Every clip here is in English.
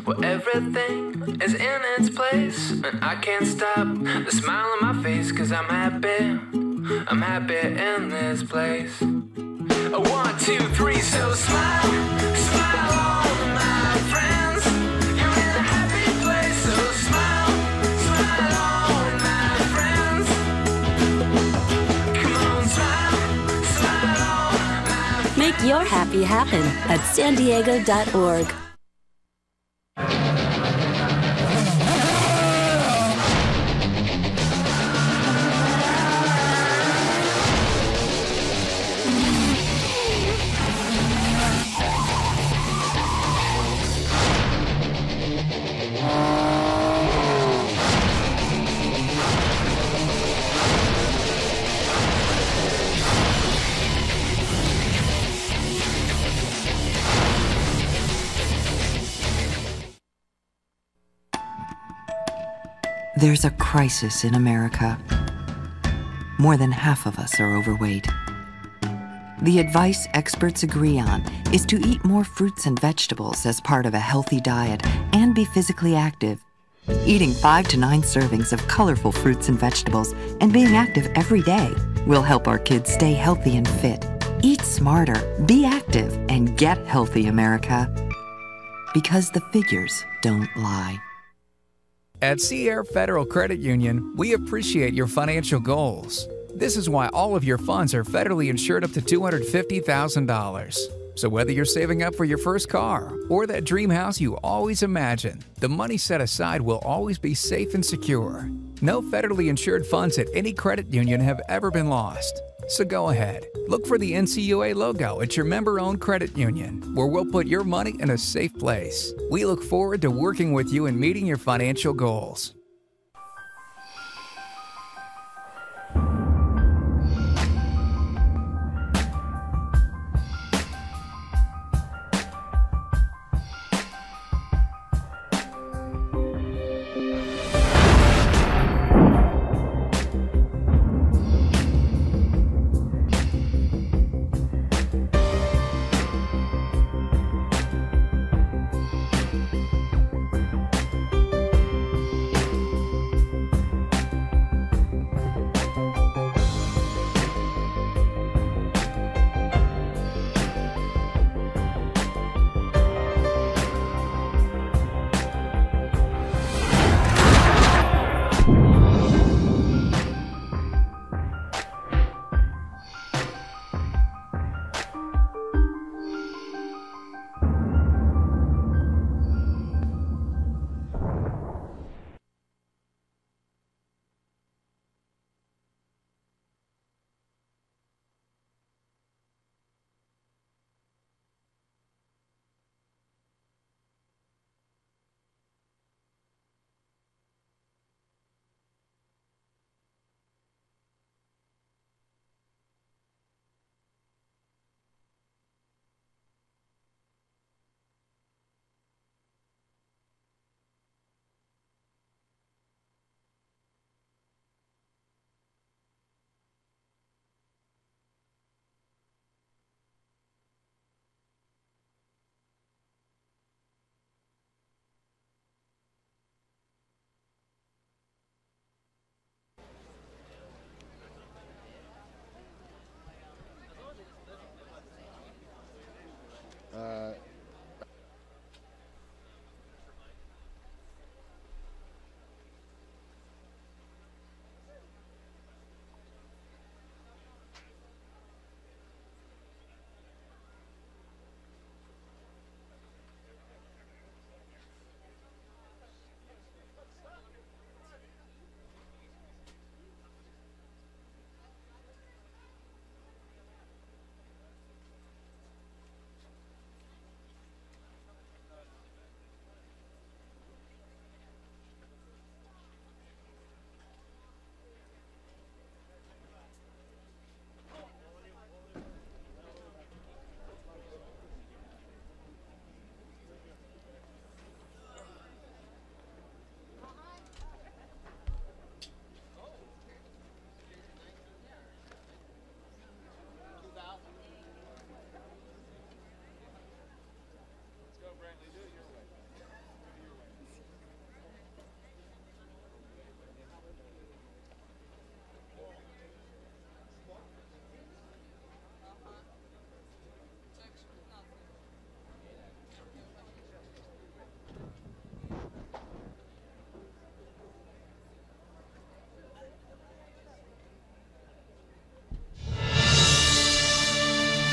Well, everything is in its place, and I can't stop the smile on my face, 'cause I'm happy in this place. 1, 2, 3, so smile, smile on my friends. You're in a happy place, so smile, smile on my friends. Come on, smile, smile on my friends. Make your happy happen at sandiego.org. There's a crisis in America. More than half of us are overweight. The advice experts agree on is to eat more fruits and vegetables as part of a healthy diet and be physically active. Eating 5 to 9 servings of colorful fruits and vegetables and being active every day will help our kids stay healthy and fit. Eat smarter, be active, and get healthy, America. Because the figures don't lie. At Sierra Federal Credit Union, we appreciate your financial goals. This is why all of your funds are federally insured up to $250,000. So whether you're saving up for your first car or that dream house you always imagined, the money set aside will always be safe and secure. No federally insured funds at any credit union have ever been lost. So go ahead, look for the NCUA logo at your member-owned credit union, where we'll put your money in a safe place. We look forward to working with you and meeting your financial goals.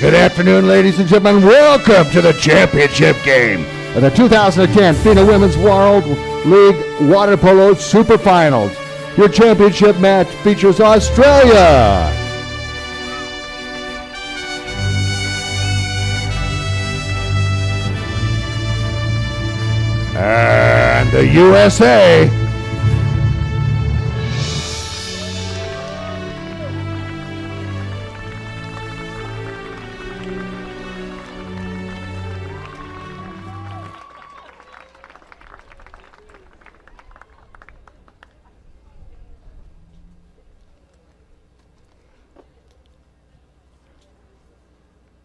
Good afternoon, ladies and gentlemen. Welcome to the championship game of the 2010 FINA Women's World League Water Polo Super Finals. Your championship match features Australia and the USA.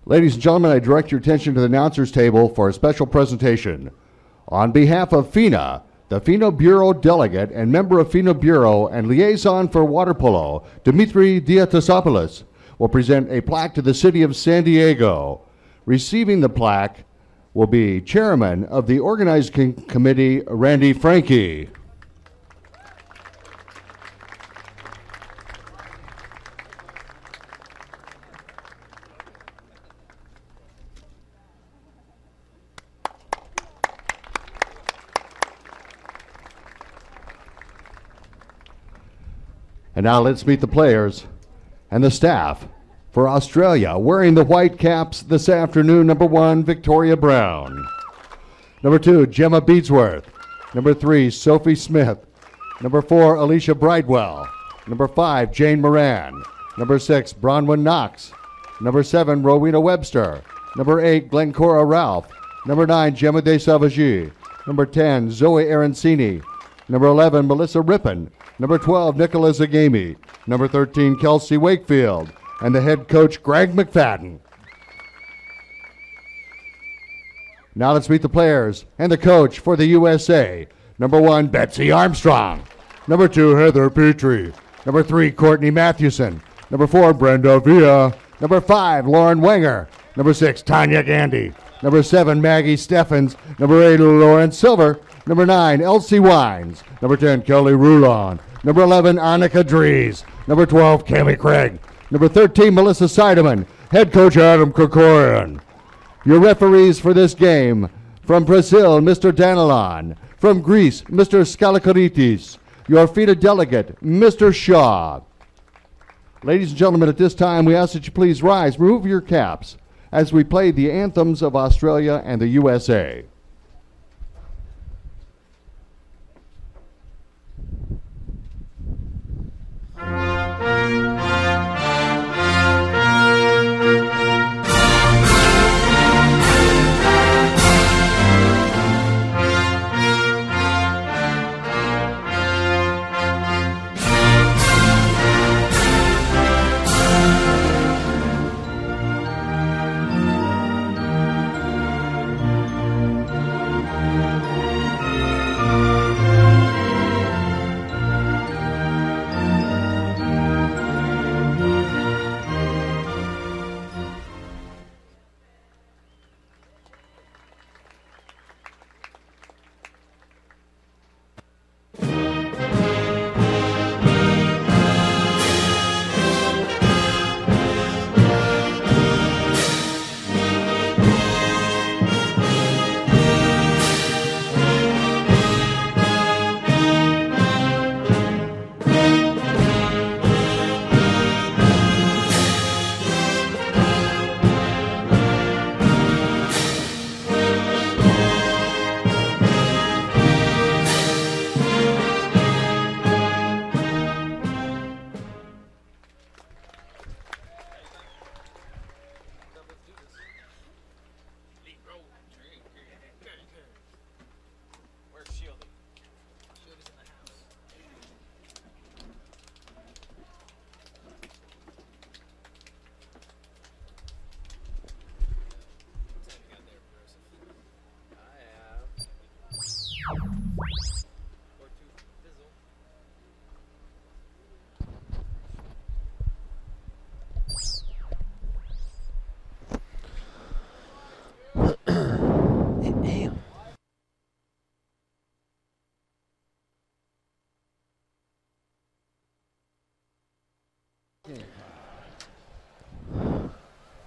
Ladies and gentlemen, I direct your attention to the announcer's table for a special presentation. On behalf of FINA, the FINA Bureau Delegate and member of FINA Bureau and Liaison for Water Polo, Dimitri Diatasopoulos, will present a plaque to the city of San Diego. Receiving the plaque will be Chairman of the Organizing Committee, Randy Frankie. And now let's meet the players and the staff for Australia. Wearing the white caps this afternoon, number 1, Victoria Brown. Number 2, Gemma Beadsworth. Number 3, Sophie Smith. Number 4, Alicia Bridewell. Number 5, Jane Moran. Number 6, Bronwyn Knox. Number 7, Rowena Webster. Number 8, Glencora Ralph. Number 9, Gemma De Sauvagy. Number 10, Zoe Arancini. Number 11, Melissa Rippon. Number 12, Nicola Zagami. Number 13, Kelsey Wakefield. And the head coach, Greg McFadden. Now let's meet the players and the coach for the USA. Number 1, Betsy Armstrong. Number 2, Heather Petrie. Number 3, Courtney Mathewson. Number 4, Brenda Villa. Number 5, Lauren Wenger. Number 6, Tanya Gandy. Number 7, Maggie Steffens. Number 8, Lauren Silver. Number 9, Elsie Wines. Number 10, Kelly Rulon. Number 11, Annika Dries. Number 12, Cammie Craig. Number 13, Melissa Seidemann. Head coach, Adam Krikorian. Your referees for this game, from Brazil, Mr. Danilon. From Greece, Mr. Skalakaritis. Your FINA delegate, Mr. Shaw. Ladies and gentlemen, at this time, we ask that you please rise, remove your caps, as we play the anthems of Australia and the USA.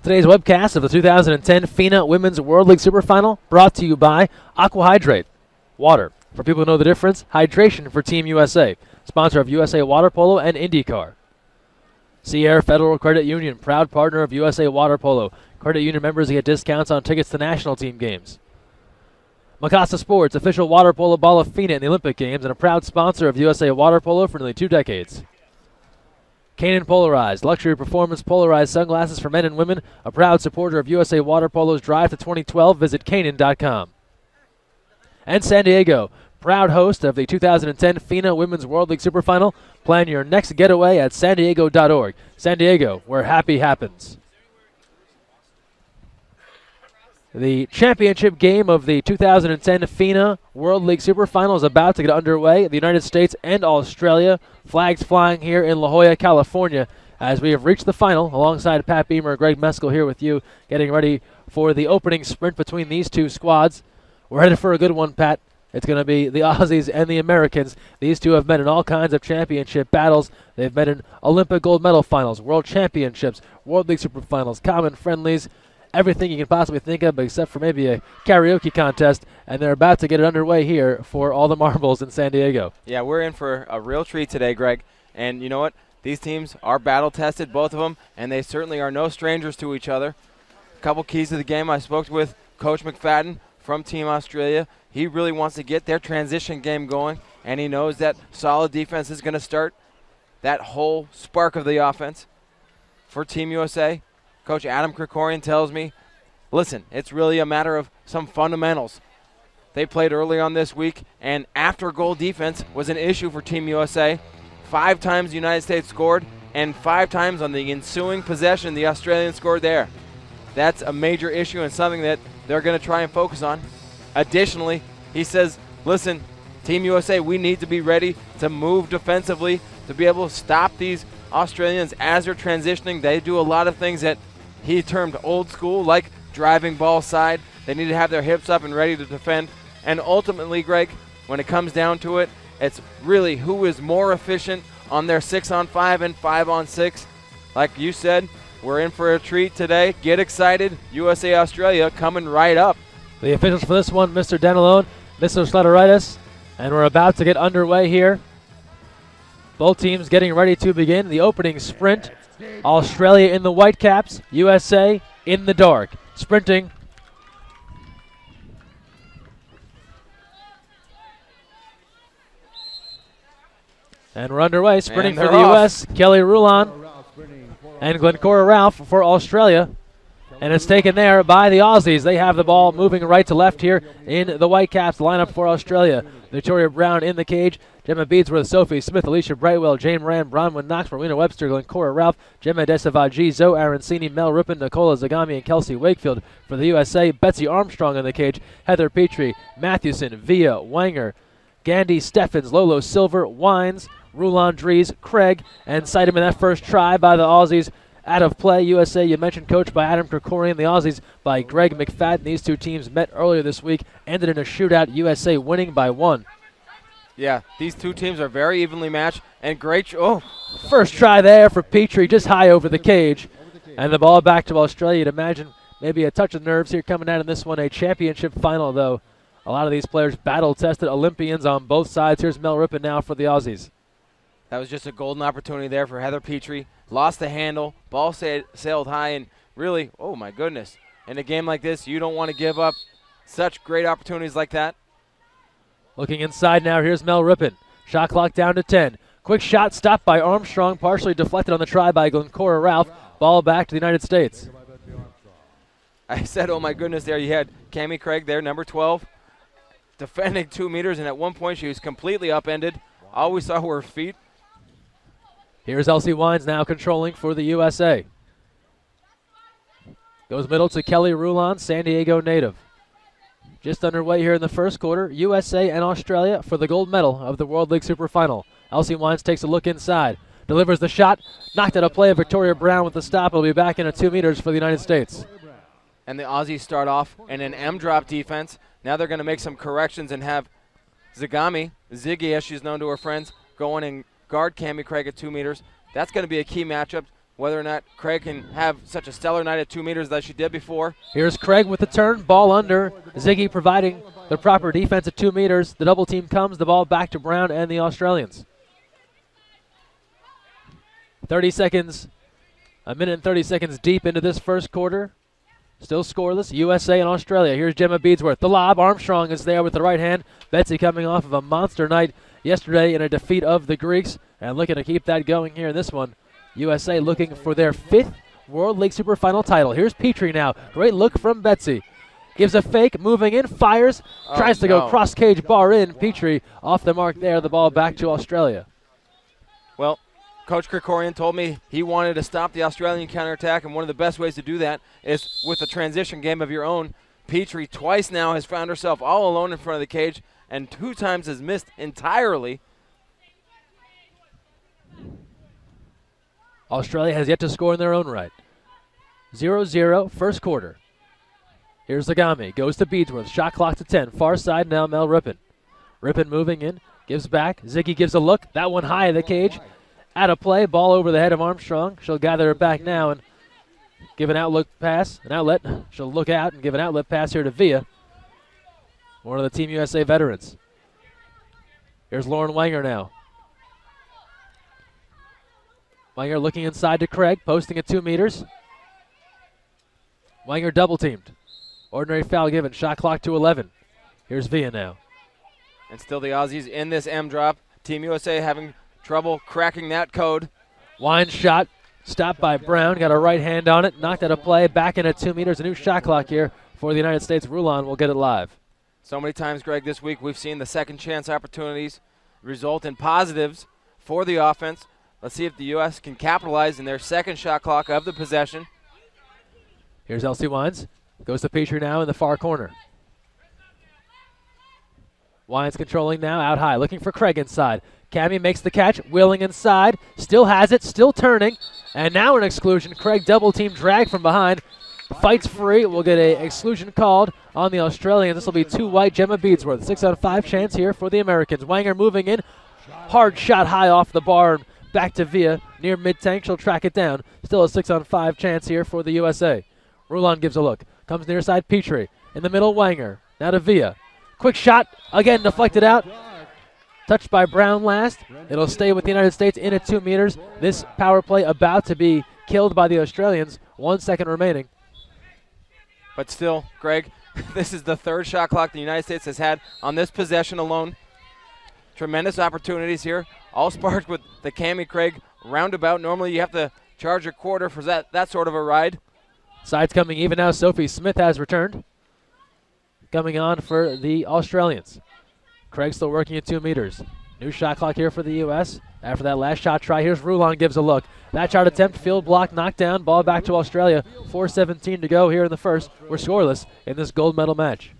Today's webcast of the 2010 FINA Women's World League Superfinal brought to you by Aqua Hydrate. Water. For people who know the difference, hydration for Team USA. Sponsor of USA Water Polo and IndyCar. Sierra Federal Credit Union, proud partner of USA Water Polo. Credit union members get discounts on tickets to national team games. Mikasa Sports, official water polo ball of FINA in the Olympic Games and a proud sponsor of USA Water Polo for nearly 2 decades. Kanan Polarized, luxury performance polarized sunglasses for men and women, a proud supporter of USA Water Polo's Drive to 2012. Visit Kanan.com. And San Diego, proud host of the 2010 FINA Women's World League Superfinal. Plan your next getaway at sandiego.org. San Diego, where happy happens. The championship game of the 2010 FINA World League Superfinal is about to get underway. The United States and Australia, flags flying here in La Jolla, California, as we have reached the final. Alongside Pat Beamer, Greg Meskel here with you, getting ready for the opening sprint between these two squads. We're headed for a good one, Pat. It's going to be the Aussies and the Americans. These two have met in all kinds of championship battles. They've met in Olympic gold medal finals, World Championships, World League Superfinals, common friendlies, everything you can possibly think of except for maybe a karaoke contest, and they're about to get it underway here for all the marbles in San Diego. Yeah, we're in for a real treat today, Greg. And you know what? These teams are battle-tested, both of them, and they certainly are no strangers to each other. A couple keys to the game. I spoke with Coach McFadden from Team Australia. He really wants to get their transition game going, and he knows that solid defense is going to start that whole spark of the offense. For Team USA, Coach Adam Krikorian tells me, listen, it's really a matter of some fundamentals. They played early on this week, and after-goal defense was an issue for Team USA. 5 times the United States scored, and 5 times on the ensuing possession the Australians scored there. That's a major issue and something that they're going to try and focus on. Additionally, he says, listen, Team USA, we need to be ready to move defensively to be able to stop these Australians as they're transitioning. They do a lot of things that he termed old school, like driving ball side. They need to have their hips up and ready to defend. And ultimately, Greg, when it comes down to it, it's really who is more efficient on their 6-on-5 and 5-on-6. Like you said, we're in for a treat today. Get excited. USA-Australia coming right up. The officials for this one, Mr. Denalone, Mr. Slatteritis, and we're about to get underway here. Both teams getting ready to begin the opening sprint. Australia in the white caps, USA in the dark. Sprinting. And we're underway. Sprinting for the U.S., Kelly Rulon and Glencora Ralph for Australia. And it's taken there by the Aussies. They have the ball moving right to left here in the Whitecaps lineup for Australia. Victoria Brown in the cage. Gemma Beadsworth, Sophie Smith, Alicia Brightwell, Jane Moran, Bronwyn Knox, Marlena Webster, Glencora Ralph, Gemma Desavaji, Zoe Arancini, Mel Rippon, Nicola Zagami, and Kelsey Wakefield for the USA. Betsy Armstrong in the cage. Heather Petrie, Mathewson, Via, Wanger, Gandhi, Steffens, Lolo Silver, Wines, Rulon, Dries, Craig, and Sideman that first try by the Aussies. Out of play, USA, you mentioned, coached by Adam Krikorian, the Aussies by Greg McFadden. These two teams met earlier this week, ended in a shootout, USA winning by 1. Yeah, these two teams are very evenly matched, and great. First try there for Petrie, just high over the cage. And the ball back to Australia. You'd imagine maybe a touch of nerves here coming out in this one. A championship final, though. A lot of these players battle-tested Olympians on both sides. Here's Mel Rippon now for the Aussies. That was just a golden opportunity there for Heather Petrie. Lost the handle, ball sailed high, and really, oh my goodness. In a game like this, you don't want to give up such great opportunities like that. Looking inside now, here's Mel Rippon. Shot clock down to 10. Quick shot stopped by Armstrong, partially deflected on the try by Glencora Ralph. Ball back to the United States. I said, oh my goodness, there you had Cammie Craig there, number 12, defending 2 meters, and at one point she was completely upended. All we saw were her feet. Here's Elsie Wines now controlling for the USA. Goes middle to Kelly Rulon, San Diego native. Just underway here in the first quarter, USA and Australia for the gold medal of the World League Superfinal. Elsie Wines takes a look inside, delivers the shot, knocked out a play of Victoria Brown with the stop. It'll be back in at 2 meters for the United States. And the Aussies start off in an M-drop defense. Now they're going to make some corrections and have Zagami, Ziggy as she's known to her friends, go in and guard Cammie Craig at 2 meters. That's going to be a key matchup whether or not Craig can have such a stellar night at 2 meters that she did before. Here's Craig with the turn, ball under. Ziggy providing the proper defense at 2 meters. The double team comes, the ball back to Brown and the Australians. 30 seconds, a minute and 30 seconds deep into this first quarter. Still scoreless, USA and Australia. Here's Gemma Beadsworth. The lob, Armstrong is there with the right hand. Betsy coming off of a monster night yesterday in a defeat of the Greeks and looking to keep that going here in this one. USA looking for their 5th World League Super Final title. Here's Petrie now. Great look from Betsy. Gives a fake, moving in, fires, tries to go cross-cage bar in. Petrie off the mark there, the ball back to Australia. Well, Coach Krikorian told me he wanted to stop the Australian counterattack, and one of the best ways to do that is with a transition game of your own. Petrie twice now has found herself all alone in front of the cage, and 2 times has missed entirely. Australia has yet to score in their own right. 0-0, first quarter. Here's Zagami, goes to Beadsworth, shot clock to 10, far side now Mel Rippon. Rippon moving in, gives back, Ziggy gives a look, that one high in the cage. Out of play, ball over the head of Armstrong. She'll gather it back now and give an outlet pass, an outlet. She'll look out and give an outlet pass here to Villa, one of the Team USA veterans. Here's Lauren Wanger now. Wanger looking inside to Craig, posting at 2 meters. Wanger double teamed. Ordinary foul given, shot clock to 11. Here's Villa now. And still the Aussies in this M drop. Team USA having trouble cracking that code. Wine shot, stopped by Brown, got a right hand on it, knocked out of play, back in at 2 meters. A new shot clock here for the United States. Rulon will get it live. So many times, Greg, this week we've seen the second chance opportunities result in positives for the offense. Let's see if the U.S. can capitalize in their second shot clock of the possession. Here's Elsie Wines. Goes to Petrie now in the far corner. Wines controlling now, out high, looking for Craig inside. Cammy makes the catch, wheeling inside, still has it, still turning, and now an exclusion. Craig double team drag from behind, fights free. We'll get a exclusion called on the Australians. This will be 2 white. Gemma Beadsworth, 6-on-5 chance here for the Americans. Wanger moving in, hard shot high off the bar, back to Villa near mid-tank. She'll track it down. Still a 6-on-5 chance here for the USA. Rulon gives a look, comes near side Petrie, in the middle Wanger, now to Villa. Quick shot, again deflected out. Touched by Brown last. It'll stay with the United States in at 2 meters. This power play about to be killed by the Australians. 1 second remaining. But still, Greg, this is the 3rd shot clock the United States has had on this possession alone. Tremendous opportunities here, all sparked with the Cammy Craig roundabout. Normally you have to charge a quarter for that sort of a ride. Sides coming even now. Sophie Smith has returned. Coming on for the Australians. Craig still working at 2 meters. New shot clock here for the U.S. After that last shot try, here's Rulon gives a look. That shot attempt, field block, knocked down, ball back to Australia. 4:17 to go here in the first. We're scoreless in this gold medal match.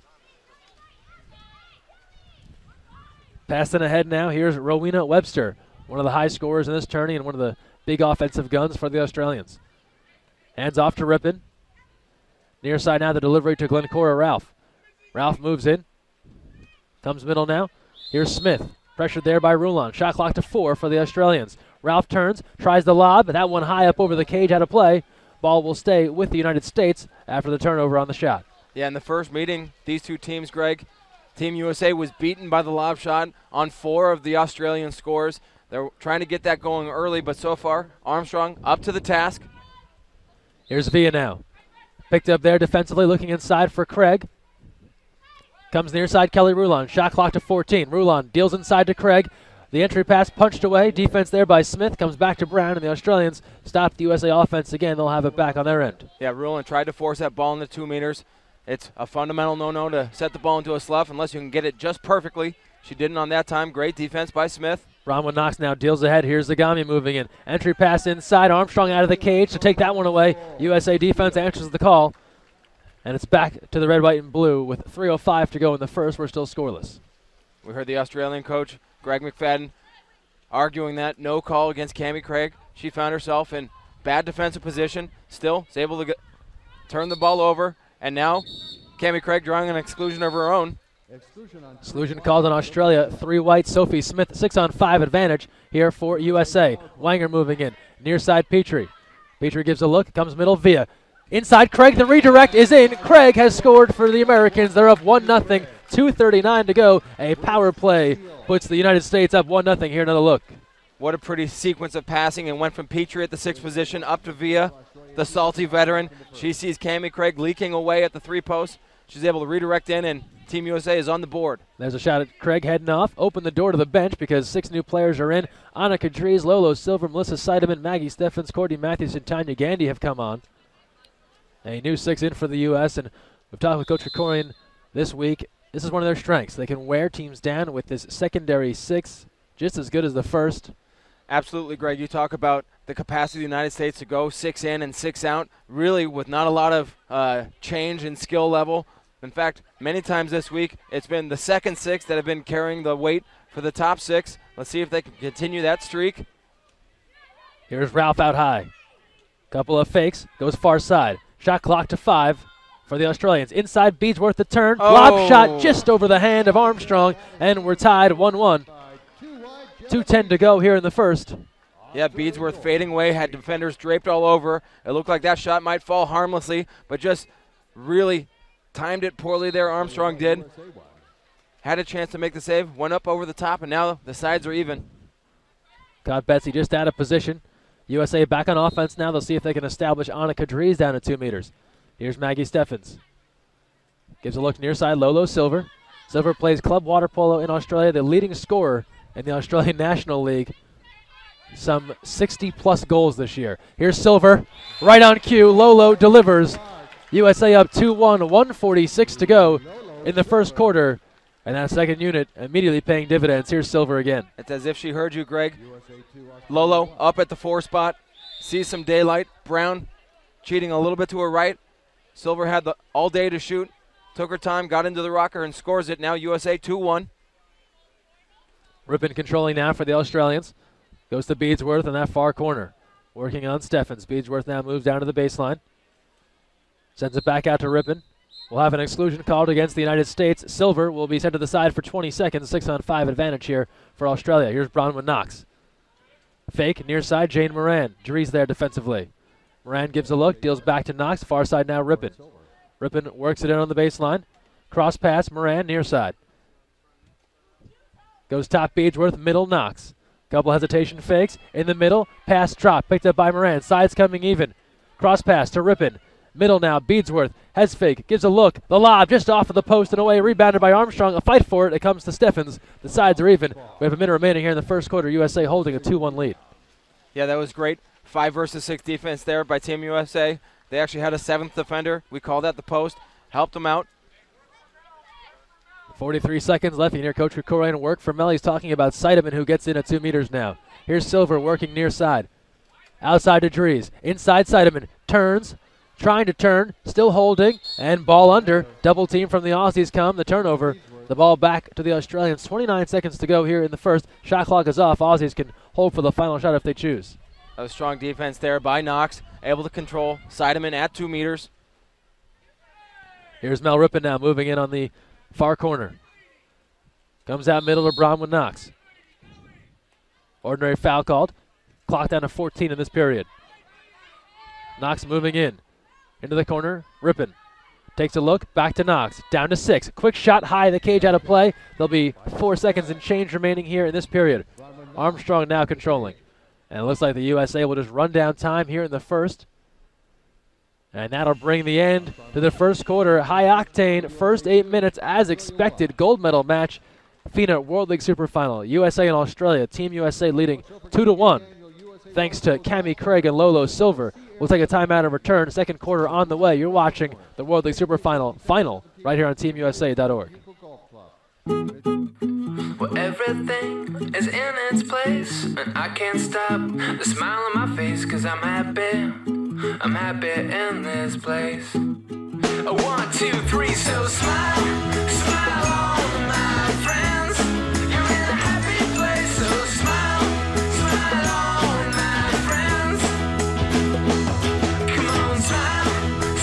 Passing ahead now, here's Rowena Webster, one of the high scorers in this tourney and one of the big offensive guns for the Australians. Hands off to Rippon. Near side now, the delivery to Glencora Ralph. Ralph moves in. Comes middle now. Here's Smith. Pressured there by Rulon. Shot clock to 4 for the Australians. Ralph turns, tries the lob, but that one high up over the cage, out of play. Ball will stay with the United States after the turnover on the shot. Yeah, in the first meeting, these two teams, Greg, Team USA was beaten by the lob shot on 4 of the Australian scores. They're trying to get that going early, but so far, Armstrong up to the task. Here's Villa now. Picked up there defensively, looking inside for Craig. Comes near side, Kelly Rulon. Shot clock to 14. Rulon deals inside to Craig. The entry pass punched away. Defense there by Smith. Comes back to Brown, and the Australians stop the USA offense again. They'll have it back on their end. Yeah, Rulon tried to force that ball into 2 meters. It's a fundamental no-no to set the ball into a slough unless you can get it just perfectly. She didn't on that time. Great defense by Smith. Bronwyn Knox now deals ahead. Here's Zagami moving in. Entry pass inside. Armstrong out of the cage to take that one away. USA defense answers the call. And it's back to the red, white, and blue with 3:05 to go in the first. We're still scoreless. We heard the Australian coach, Greg McFadden, arguing that no call against Cammy Craig. She found herself in bad defensive position. Still is able to turn the ball over. And now Cammy Craig drawing an exclusion of her own. Exclusion called on Australia. 3 white. Sophie Smith, 6-on-5 advantage here for USA. Wanger moving in. Near side Petrie. Petrie gives a look, comes middle, Villa. Inside Craig, the redirect is in. Craig has scored for the Americans. They're up 1-0, 2:39 to go. A power play puts the United States up 1-0. Here, another look. What a pretty sequence of passing, and went from Petrie at the 6th position up to Villa, the salty veteran. She sees Cammie Craig leaking away at the 3-post. She's able to redirect in, and Team USA is on the board. There's a shot at Craig heading off. Open the door to the bench because 6 new players are in. Anna Kadriz, Lolo Silver, Melissa Seidemann, Maggie Steffens, Courtney Matthews, and Tanya Gandy have come on. A new 6 in for the U.S., and we've talked with Coach Krikorian this week. This is one of their strengths. They can wear teams down with this secondary 6, just as good as the first. Absolutely, Greg. You talk about the capacity of the United States to go 6 in and 6 out, really with not a lot of change in skill level. In fact, many times this week, it's been the second 6 that have been carrying the weight for the top 6. Let's see if they can continue that streak. Here's Ralph out high. Couple of fakes, goes far side. Shot clock to 5 for the Australians. Inside, Beadsworth the turn. Lob shot just over the hand of Armstrong, and we're tied 1-1. 2:10 to go here in the first. Yeah, Beadsworth fading away, had defenders draped all over. It looked like that shot might fall harmlessly, but just really timed it poorly there. Armstrong did. Had a chance to make the save, went up over the top, and now the sides are even. Got Betsy just out of position. USA back on offense now. They'll see if they can establish Anna Kadriz down at 2 meters. Here's Maggie Steffens. Gives a look near side, Lolo Silver. Silver plays club water polo in Australia, the leading scorer in the Australian National League. Some 60-plus goals this year. Here's Silver, right on cue. Lolo delivers. USA up 2-1, 1:46 to go in the first quarter. And that second unit immediately paying dividends. Here's Silver again. It's as if she heard you, Greg. Lolo up at the 4 spot. Sees some daylight. Brown cheating a little bit to her right. Silver had all day to shoot. Took her time, got into the rocker, and scores it. Now USA 2-1. Rippon controlling now for the Australians. Goes to Beadsworth in that far corner. Working on Steffens. Beadsworth now moves down to the baseline. Sends it back out to Rippon. We'll have an exclusion called against the United States. Silver will be sent to the side for 20 seconds. 6-on-5 advantage here for Australia. Here's Bronwyn Knox. Fake, near side, Jane Moran. Dries there defensively. Moran gives a look, deals back to Knox. Far side now, Rippon. Rippon works it in on the baseline. Cross pass, Moran, near side. Goes top Beadsworth, middle Knox. Couple hesitation fakes. In the middle, pass drop. Picked up by Moran. Sides coming even. Cross pass to Rippon. Middle now, Beadsworth has fake, gives a look. The lob just off of the post and away, rebounded by Armstrong. A fight for it. It comes to Steffens. The sides are even. We have a minute remaining here in the first quarter. USA holding a 2-1 lead. Yeah, that was great. 5 versus 6 defense there by Team USA. They actually had a 7th defender. We called that the post. Helped them out. 43 seconds left. You can hear Coach Krikorian work for Mel. He's talking about Seidemann, who gets in at 2 meters now. Here's Silver working near side. Outside to Dries. Inside Seidemann. Turns. Trying to turn, still holding, and ball under. Double team from the Aussies come. The turnover. The ball back to the Australians. 29 seconds to go here in the first. Shot clock is off. Aussies can hold for the final shot if they choose. A strong defense there by Knox. Able to control Seidemann at 2 meters. Here's Mel Rippon now moving in on the far corner. Comes out middle to Bronwyn Knox. Ordinary foul called. Clock down to 14 in this period. Knox moving in. Into the corner, Rippon takes a look, back to Knox, down to 6. Quick shot high, the cage out of play. There'll be 4 seconds and change remaining here in this period. Armstrong now controlling. And it looks like the USA will just run down time here in the first. And that'll bring the end to the first quarter. High octane, first 8 minutes as expected. Gold medal match, FINA World League Super Final. USA and Australia, Team USA leading 2-1. Thanks to Cammie Craig and Lolo Silver. We'll take a timeout and return. Second quarter on the way. You're watching the World League Super Final right here on TeamUSA.org. Well, everything is in its place, and I can't stop the smile on my face, 'cause I'm happy in this place. 1, 2, 3, so smile, smile on my friends. You're in a happy place, so smile, smile on my friends. Come on, smile,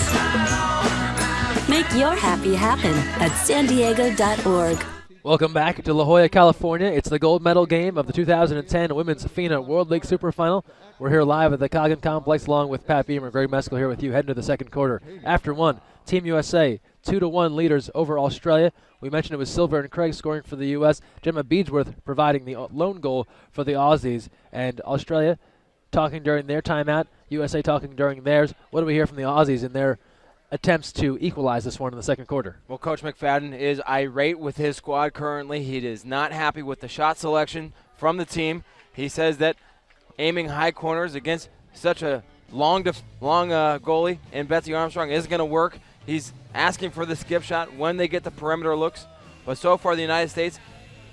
smile on my friends. Make your happy happen at sandiego.org. Welcome back to La Jolla, California. It's the gold medal game of the 2010 Women's FINA World League Super Final. We're here live at the Coggin Complex along with Pat Beamer, Greg Meskel here with you heading to the second quarter. After one, Team USA 2-1 leaders over Australia. We mentioned it was Silver and Craig scoring for the U.S. Gemma Beadsworth providing the lone goal for the Aussies. And Australia talking during their timeout, USA talking during theirs. What do we hear from the Aussies in their attempts to equalize this one in the second quarter? Well, Coach McFadden is irate with his squad currently. He is not happy with the shot selection from the team. He says that aiming high corners against such a long goalie and Betsy Armstrong isn't going to work. He's asking for the skip shot when they get the perimeter looks. But so far, the United States,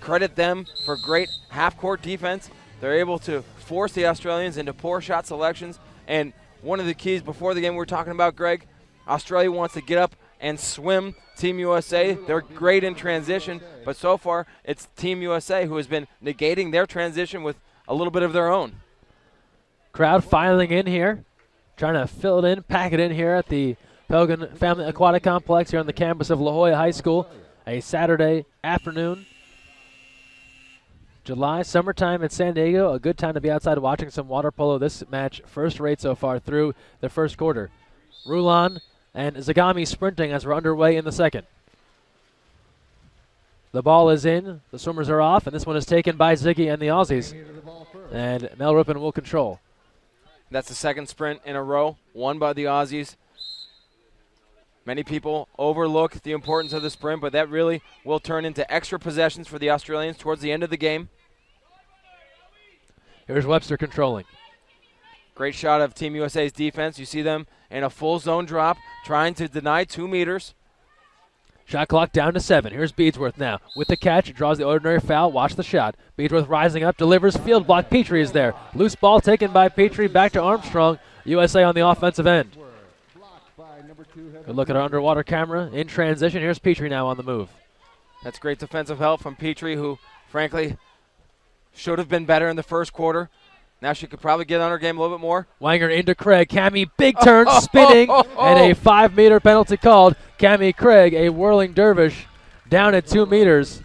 credit them for great half-court defense. They're able to force the Australians into poor shot selections. And one of the keys before the game we were talking about, Greg, Australia wants to get up and swim Team USA. They're great in transition, but so far it's Team USA who has been negating their transition with a little bit of their own. Crowd filing in here, trying to fill it in, pack it in here at the Pelgan Family Aquatic Complex here on the campus of La Jolla High School. A Saturday afternoon, July, summertime in San Diego. A good time to be outside watching some water polo. This match first rate so far through the first quarter. Rulon and Zagami sprinting as we're underway in the second. The ball is in, the swimmers are off, and this one is taken by Ziggy and the Aussies. And Mel Rippon will control. That's the second sprint in a row, won by the Aussies. Many people overlook the importance of the sprint, but that really will turn into extra possessions for the Australians towards the end of the game. Here's Webster controlling. Great shot of Team USA's defense. You see them in a full zone drop, trying to deny 2 meters. Shot clock down to 7. Here's Beadsworth now. With the catch, draws the ordinary foul. Watch the shot. Beadsworth rising up, delivers, field block. Petrie is there. Loose ball taken by Petrie, back to Armstrong. USA on the offensive end. Good look at our underwater camera. In transition, here's Petrie now on the move. That's great defensive help from Petrie, who, frankly, should have been better in the first quarter. Now she could probably get on her game a little bit more. Wanger into Craig. Cammie, big turn, spinning, and a 5-meter penalty called. Cammie Craig, a whirling dervish, down at 2 meters,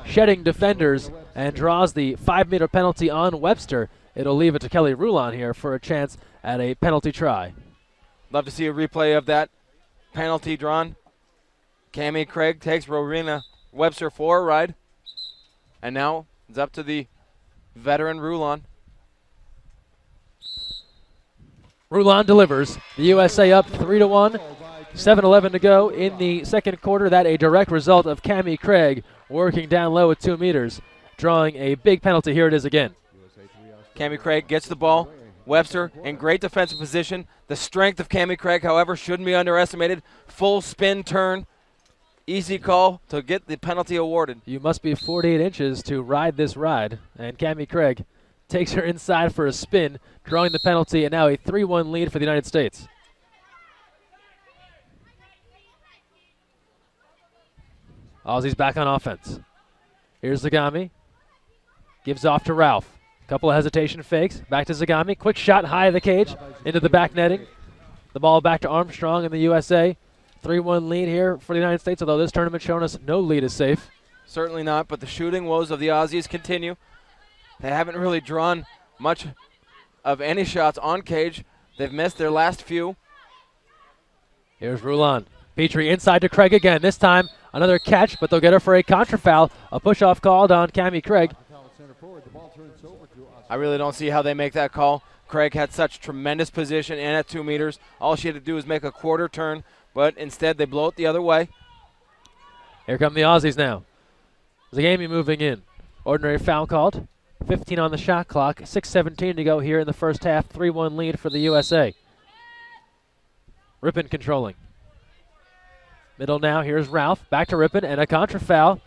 shedding defenders, and draws the 5-meter penalty on Webster. It'll leave it to Kelly Rulon here for a chance at a penalty try. Love to see a replay of that penalty drawn. Cammie Craig takes Rowena Webster for a ride. And now it's up to the veteran Rulon. Rulon delivers. The USA up 3-1. 7:11 to go in the second quarter. That a direct result of Cammie Craig working down low at 2 meters, drawing a big penalty. Here it is again. Cammie Craig gets the ball. Webster in great defensive position. The strength of Cammie Craig, however, shouldn't be underestimated. Full spin turn. Easy call to get the penalty awarded. You must be 48 inches to ride this ride. And Cammie Craig takes her inside for a spin, drawing the penalty, and now a 3-1 lead for the United States. Aussies back on offense. Here's Zagami. Gives off to Ralph. Couple of hesitation fakes. Back to Zagami. Quick shot high of the cage into the back netting. The ball back to Armstrong and the USA. 3-1 lead here for the United States, although this tournament showing us no lead is safe. Certainly not, but the shooting woes of the Aussies continue. They haven't really drawn much of any shots on cage. They've missed their last few. Here's Rulon. Petrie inside to Craig again. This time another catch, but they'll get her for a contra foul. A push-off called on Cammie Craig. I really don't see how they make that call. Craig had such tremendous position and at 2 meters. All she had to do was make a quarter turn, but instead they blow it the other way. Here come the Aussies now. Zagami moving in. Ordinary foul called. 15 on the shot clock. 6:17 to go here in the first half. 3-1 lead for the USA. Rippon controlling. Middle now. Here's Ralph. Back to Rippon and a contra foul.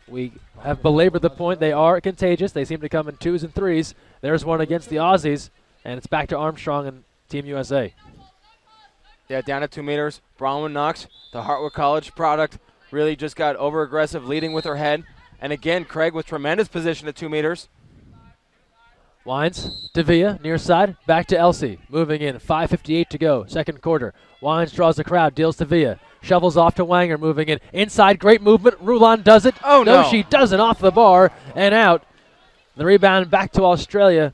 We have belabored the point. They are contagious. They seem to come in 2s and 3s. There's one against the Aussies, and it's back to Armstrong and Team USA. Yeah, down at 2 meters. Bronwyn Knox, the Hartwood College product, really just got over-aggressive, leading with her head. And again, Craig with tremendous position at 2 meters. Wines to Villa, near side, back to Elsie. Moving in, 5:58 to go, second quarter. Wines draws the crowd, deals to Villa. Shovels off to Wanger, moving in. Inside, great movement. Rulon does it. Oh, no. She doesn't, off the bar and out. The rebound back to Australia.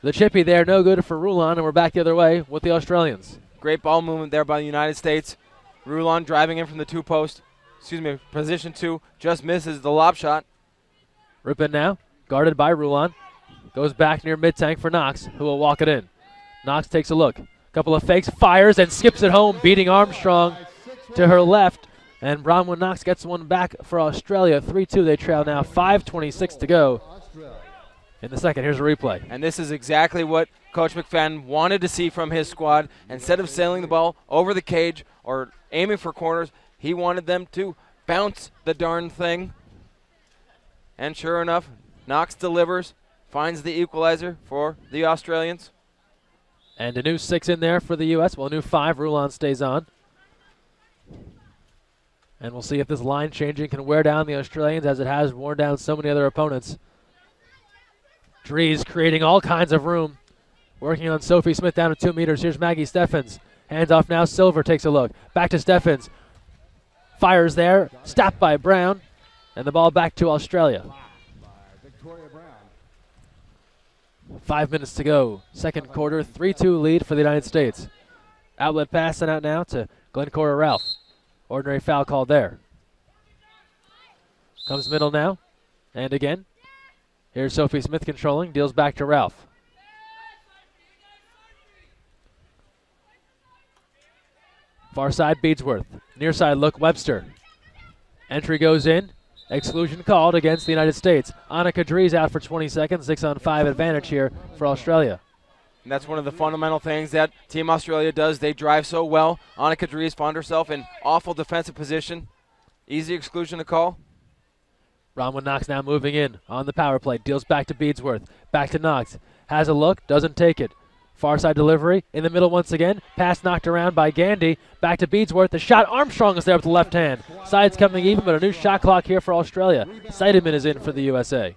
The chippy there, no good for Rulon, and we're back the other way with the Australians. Great ball movement there by the United States. Rulon driving in from the position 2, just misses the lob shot. Rip in now, guarded by Rulon. Goes back near mid-tank for Knox, who will walk it in. Knox takes a look. Couple of fakes, fires, and skips it home, beating Armstrong to her left. And Bronwyn Knox gets one back for Australia. 3-2, they trail now, 5:26 to go in the second. Here's a replay. And this is exactly what Coach McFadden wanted to see from his squad. Instead of sailing the ball over the cage or aiming for corners, he wanted them to bounce the darn thing. And sure enough, Knox delivers, finds the equalizer for the Australians. And a new 6 in there for the U.S. Well, a new 5. Rulon stays on. And we'll see if this line changing can wear down the Australians as it has worn down so many other opponents. Dries creating all kinds of room. Working on Sophie Smith down to 2 meters. Here's Maggie Steffens. Hands off now. Silver takes a look. Back to Steffens. Fires there. Stopped by Brown. And the ball back to Australia. 5 minutes to go. Second quarter. 3-2 lead for the United States. Outlet pass sent out now to Glencore Ralph. Ordinary foul called there. Comes middle now. And again. Here's Sophie Smith controlling. Deals back to Ralph. Far side, Beadsworth. Near side look, Webster. Entry goes in. Exclusion called against the United States. Annika Dries out for 20 seconds. 6-on-5 advantage here for Australia. And that's one of the fundamental things that Team Australia does. They drive so well. Annika Dries found herself in awful defensive position. Easy exclusion to call. Bronwyn Knox now moving in on the power play. Deals back to Beadsworth. Back to Knox. Has a look. Doesn't take it. Far side delivery. In the middle once again. Pass knocked around by Gandy. Back to Beadsworth. The shot. Armstrong is there with the left hand. Side's coming even, but a new shot clock here for Australia. Seidemann is in for the USA.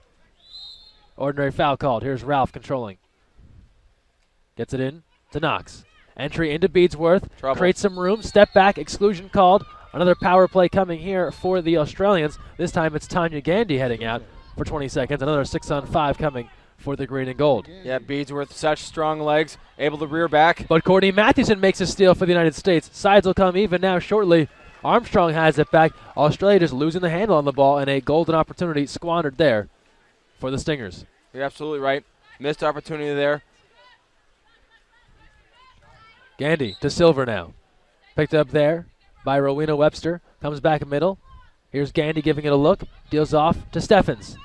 Ordinary foul called. Here's Ralph controlling. Gets it in to Knox. Entry into Beadsworth. Trouble. Creates some room. Step back. Exclusion called. Another power play coming here for the Australians. This time it's Tanya Gandy heading out for 20 seconds. Another 6-on-5 coming for the green and gold. Yeah, Beadsworth, such strong legs, able to rear back. But Courtney Mathewson makes a steal for the United States. Sides will come even now shortly. Armstrong has it back. Australia just losing the handle on the ball, and a golden opportunity squandered there for the Stingers. You're absolutely right. Missed opportunity there. Gandy to Silver now. Picked up there by Rowena Webster. Comes back middle. Here's Gandy giving it a look. Deals off to Steffens.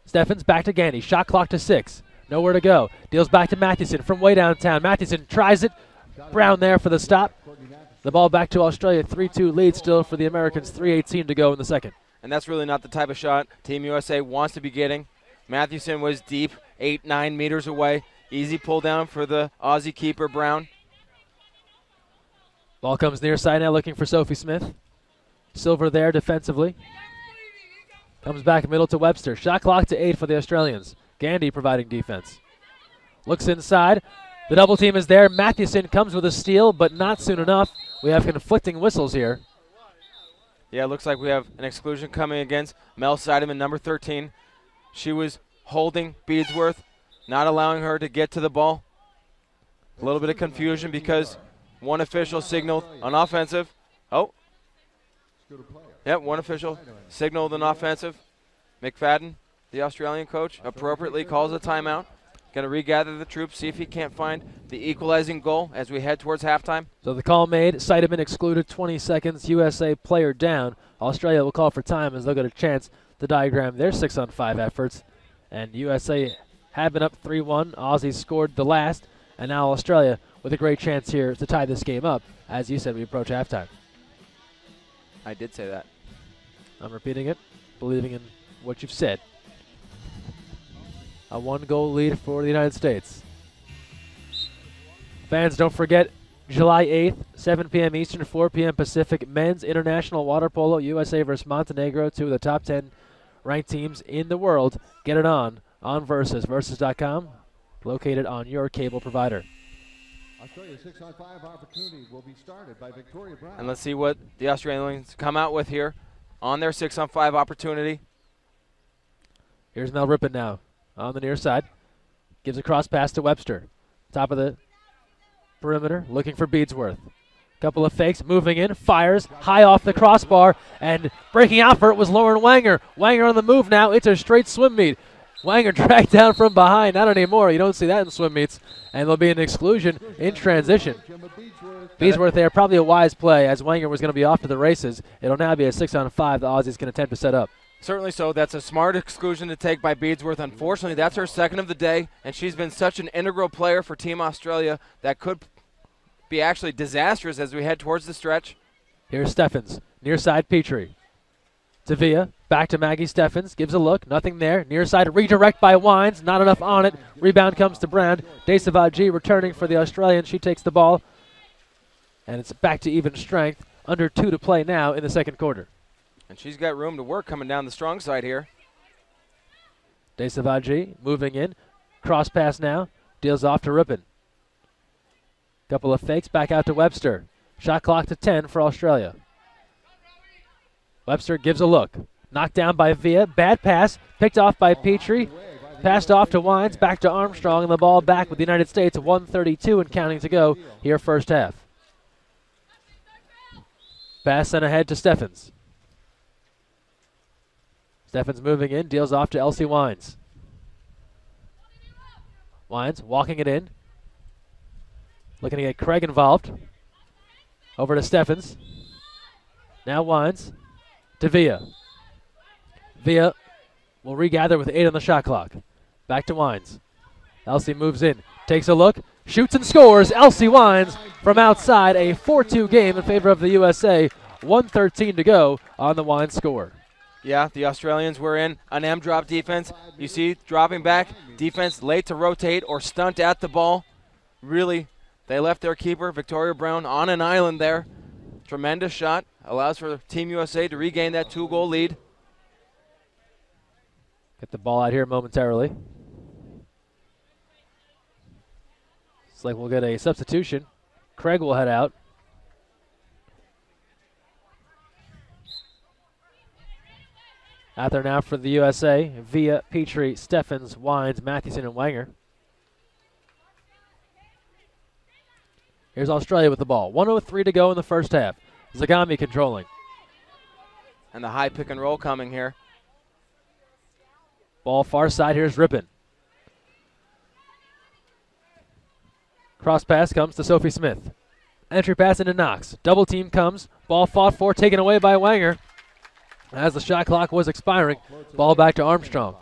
Steffens back to Gandy. Shot clock to 6. Nowhere to go. Deals back to Mathewson from way downtown. Mathewson tries it. Brown there for the stop. The ball back to Australia. 3-2 lead still for the Americans. 3:18 to go in the second. And that's really not the type of shot Team USA wants to be getting. Mathewson was deep, 8-9 meters away. Easy pull down for the Aussie keeper, Brown. Ball comes near side now looking for Sophie Smith. Silver there defensively. Comes back middle to Webster. Shot clock to 8 for the Australians. Gandy providing defense. Looks inside. The double team is there. Mathewson comes with a steal, but not soon enough. We have conflicting whistles here. Yeah, it looks like we have an exclusion coming against Mel Seidemann, number 13. She was holding Beadsworth, not allowing her to get to the ball. A little bit of confusion because one official signaled an offensive. Oh. Yep, one official signaled an offensive. McFadden, the Australian coach, appropriately calls a timeout. Going to regather the troops, see if he can't find the equalizing goal as we head towards halftime. So the call made. Seidemann excluded, 20 seconds. USA player down. Australia will call for time as they'll get a chance to diagram their 6-on-5 efforts. And USA have been up 3-1. Aussies scored the last. And now Australia with a great chance here to tie this game up. As you said, we approach halftime. I did say that. I'm repeating it, believing in what you've said. A 1-goal lead for the United States. Fans, don't forget, July 8th, 7 p.m. Eastern, 4 p.m. Pacific, Men's International Water Polo, USA versus Montenegro, 2 of the top 10 ranked teams in the world. Get it on on Versus. Versus.com, located on your cable provider. Australia's 6-on-5 opportunity will be started by Victoria Brown. And let's see what the Australians come out with here on their 6-on-5 opportunity. Here's Mel Rippon now on the near side. Gives a cross pass to Webster. Top of the perimeter, looking for Beadsworth. Couple of fakes, moving in, fires, high off the crossbar, and breaking out for it was Lauren Wanger. Wanger on the move now. It's a straight swim meet. Wanger dragged down from behind. Not anymore. You don't see that in swim meets. And there'll be an exclusion in transition. Beadsworth there, probably a wise play, as Wanger was going to be off to the races. It'll now be a 6-on-5 the Aussies can attempt to set up. Certainly so. That's a smart exclusion to take by Beadsworth. Unfortunately, that's her second of the day, and she's been such an integral player for Team Australia that could be actually disastrous as we head towards the stretch. Here's Steffens, near side Petrie. Tavia, back to Maggie Steffens, gives a look, nothing there. Near side redirect by Wines, not enough on it. Rebound comes to Brand. Desavaji returning for the Australians. She takes the ball, and it's back to even strength. Under 2 to play now in the second quarter. And she's got room to work coming down the strong side here. Desavaji moving in. Cross pass now. Deals off to Rippon. Couple of fakes back out to Webster. Shot clock to 10 for Australia. Webster gives a look. Knocked down by Villa. Bad pass. Picked off by Petrie. Passed off to Wines. Back to Armstrong. And the ball back with the United States. 1:32 and counting to go here first half. Pass sent ahead to Steffens. Steffens moving in, deals off to Elsie Wines. Wines walking it in. Looking to get Craig involved. Over to Steffens. Now Wines to Villa. Villa will regather with 8 on the shot clock. Back to Wines. Elsie moves in, takes a look, shoots and scores. Elsie Wines from outside, a 4-2 game in favor of the USA. 1:13 to go on the Wines score. Yeah, the Australians were in an M-drop defense. You see, dropping back, defense late to rotate or stunt at the ball. Really, they left their keeper, Victoria Brown, on an island there. Tremendous shot. Allows for Team USA to regain that 2-goal lead. Get the ball out here momentarily. It's like we'll get a substitution. Craig will head out. Out there now for the USA, Villa, Petrie, Steffens, Wines, Mathewson, and Wanger. Here's Australia with the ball. 1:03 to go in the first half. Zagami controlling. And the high pick and roll coming here. Ball far side, here's Rippon. Cross pass comes to Sophie Smith. Entry pass into Knox. Double team comes. Ball fought for, taken away by Wanger. As the shot clock was expiring, ball back to Armstrong.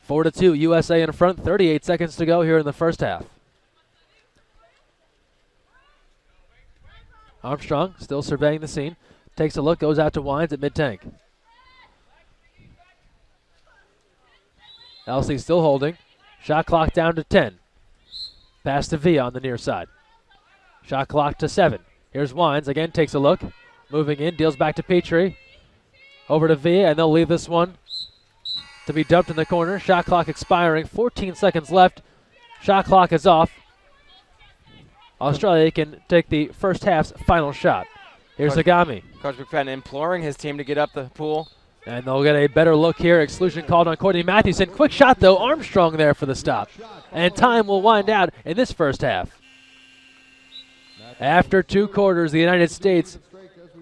4-2, USA in front, 38 seconds to go here in the first half. Armstrong still surveying the scene. Takes a look, goes out to Wines at mid-tank. Elsie still holding. Shot clock down to 10. Pass to Villa on the near side. Shot clock to 7. Here's Wines, again takes a look. Moving in, deals back to Petrie. Over to Villa, and they'll leave this one to be dumped in the corner. Shot clock expiring, 14 seconds left. Shot clock is off. Australia can take the first half's final shot. Here's Agami. Coach McFadden imploring his team to get up the pool. And they'll get a better look here. Exclusion called on Courtney Mathewson. Quick shot, though. Armstrong there for the stop. And time will wind out in this first half. After 2 quarters, the United States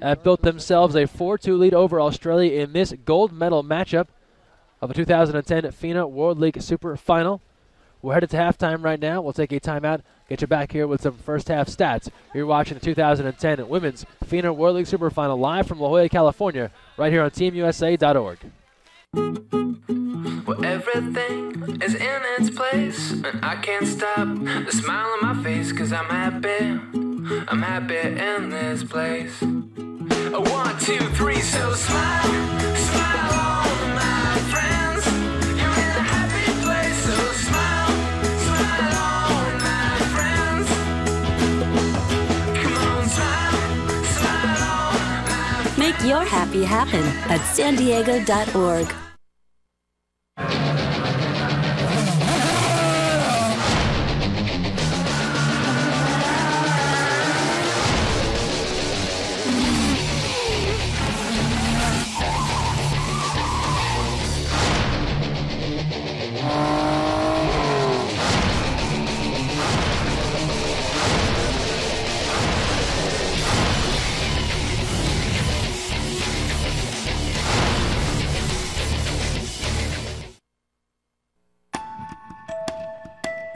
have built themselves a 4-2 lead over Australia in this gold medal matchup of the 2010 FINA World League Super Final. We're headed to halftime right now. We'll take a timeout, get you back here with some first half stats. You're watching the 2010 Women's FINA World League Super Final live from La Jolla, California, right here on TeamUSA.org. Well, everything is in its place, and I can't stop the smile on my face, 'cause I'm happy in this place. 1, 2, 3, so smile, smile all my friends. You're in a happy place, so smile, smile all my friends. Come on, smile, smile all my friends. Make your happy happen at sandiego.org.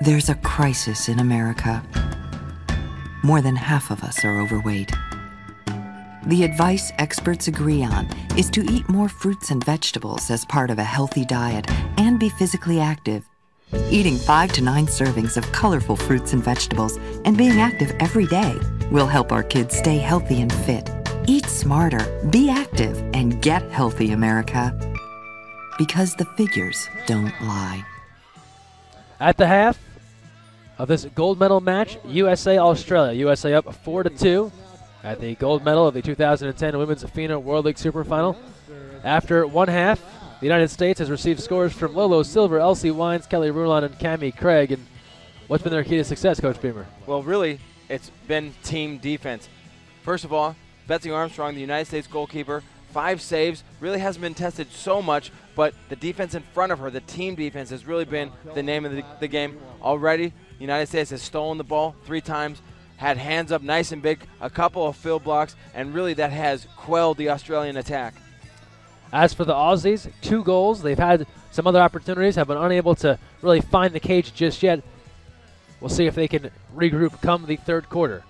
There's a crisis in America. More than half of us are overweight. The advice experts agree on is to eat more fruits and vegetables as part of a healthy diet and be physically active. Eating 5 to 9 servings of colorful fruits and vegetables and being active every day will help our kids stay healthy and fit. Eat smarter, be active, and get healthy, America. Because the figures don't lie. At the half of this gold medal match, USA-Australia. USA up 4-2 at the gold medal of the 2010 Women's FINA World League Super Final. After one half, the United States has received scores from Lolo Silver, Elsie Wines, Kelly Rulon, and Cammie Craig. And what's been their key to success, Coach Beamer? Well, really, it's been team defense. First of all, Betsy Armstrong, the United States goalkeeper, 5 saves, really hasn't been tested so much, but the defense in front of her, the team defense, has really been the name of the game. Already, the United States has stolen the ball 3 times, had hands up nice and big, a couple of field blocks, and really that has quelled the Australian attack. As for the Aussies, 2 goals. They've had some other opportunities, have been unable to really find the cage just yet. We'll see if they can regroup come the third quarter.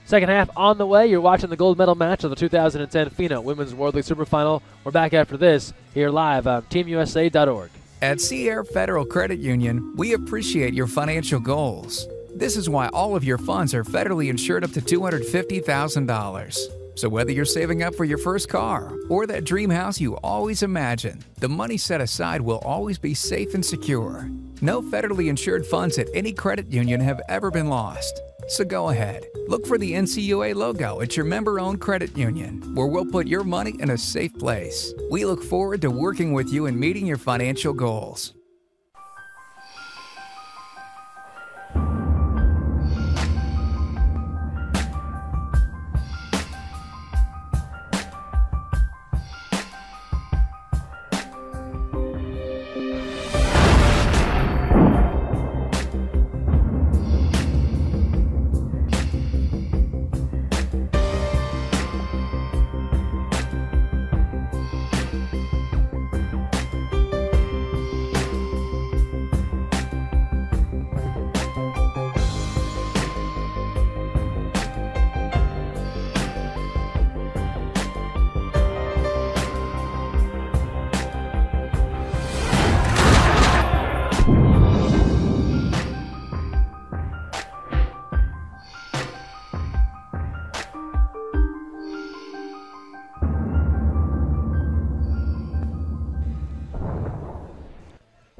Second half on the way. You're watching the gold medal match of the 2010 FINA Women's World League Super Final. We're back after this here live on TeamUSA.org. At Sierra Federal Credit Union, we appreciate your financial goals. This is why all of your funds are federally insured up to $250,000. So whether you're saving up for your first car or that dream house you always imagined, the money set aside will always be safe and secure. No federally insured funds at any credit union have ever been lost. So go ahead, look for the NCUA logo at your member-owned credit union, where we'll put your money in a safe place. We look forward to working with you and meeting your financial goals.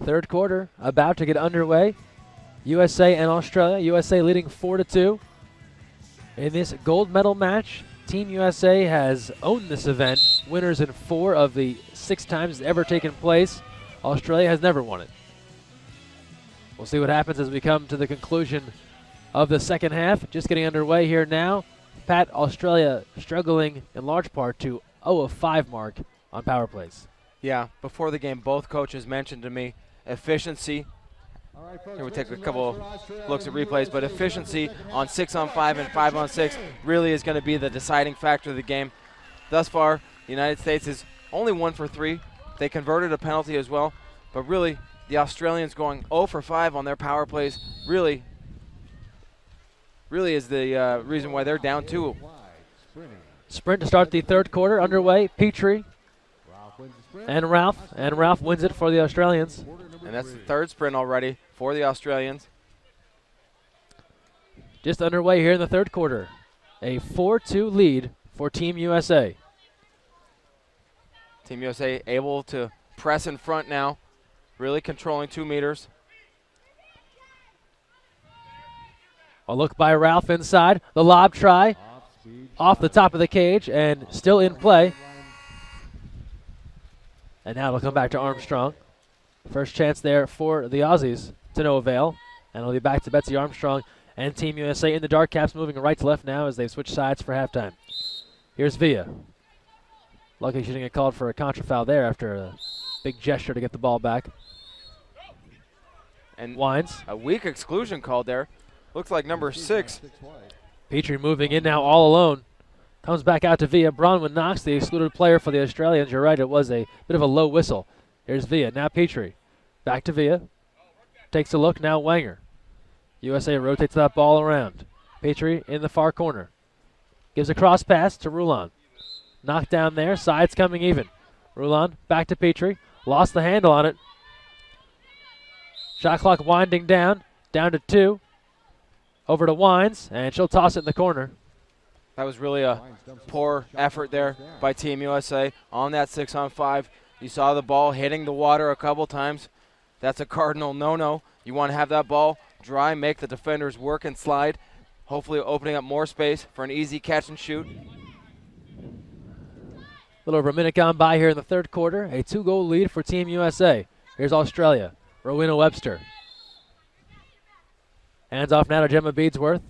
Third quarter about to get underway. USA and Australia. USA leading 4-2. In this gold medal match, Team USA has owned this event. Winners in 4 of the 6 times it's ever taken place. Australia has never won it. We'll see what happens as we come to the conclusion of the second half. Just getting underway here now. Pat, Australia struggling in large part to 0 of 5 mark on power plays. Yeah, before the game, both coaches mentioned to me efficiency. Here we take a couple of looks at replays, but efficiency on 6-on-5 and 5-on-6 really is going to be the deciding factor of the game. Thus far, the United States is only 1 for 3. They converted a penalty as well, but really the Australians going 0 for 5 on their power plays really is the reason why they're down 2. Sprint to start the third quarter underway. Petrie and Ralph wins it for the Australians. And that's the third sprint already for the Australians. Just underway here in the third quarter. A 4-2 lead for Team USA. Team USA able to press in front now, really controlling 2 meters. A look by Ralph inside. The lob try off the top of the cage and still in play. And now it'll come back to Armstrong. First chance there for the Aussies to no avail. And it'll be back to Betsy Armstrong and Team USA in the dark caps, moving right to left now as they switch sides for halftime. Here's Villa. Lucky she didn't get called for a contra foul there after a big gesture to get the ball back. And Wines. A weak exclusion called there. Looks like number 6. Petrie moving in now all alone. Comes back out to Villa. Bronwyn Knox, the excluded player for the Australians. You're right, it was a bit of a low whistle. Here's Villa. Now Petrie. Back to Villa. Takes a look. Now Wenger. USA rotates that ball around. Petrie in the far corner. Gives a cross pass to Rulon. Knocked down there. Sides coming even. Rulon back to Petrie. Lost the handle on it. Shot clock winding down. Down to 2. Over to Wines, and she'll toss it in the corner. That was really a poor effort there by Team USA on that 6-on-5. You saw the ball hitting the water a couple times. That's a cardinal no-no. You want to have that ball dry, make the defenders work and slide, hopefully opening up more space for an easy catch and shoot. A little over a minute gone by here in the third quarter. A 2-goal lead for Team USA. Here's Australia. Rowena Webster. Hands off now to Gemma Beadsworth.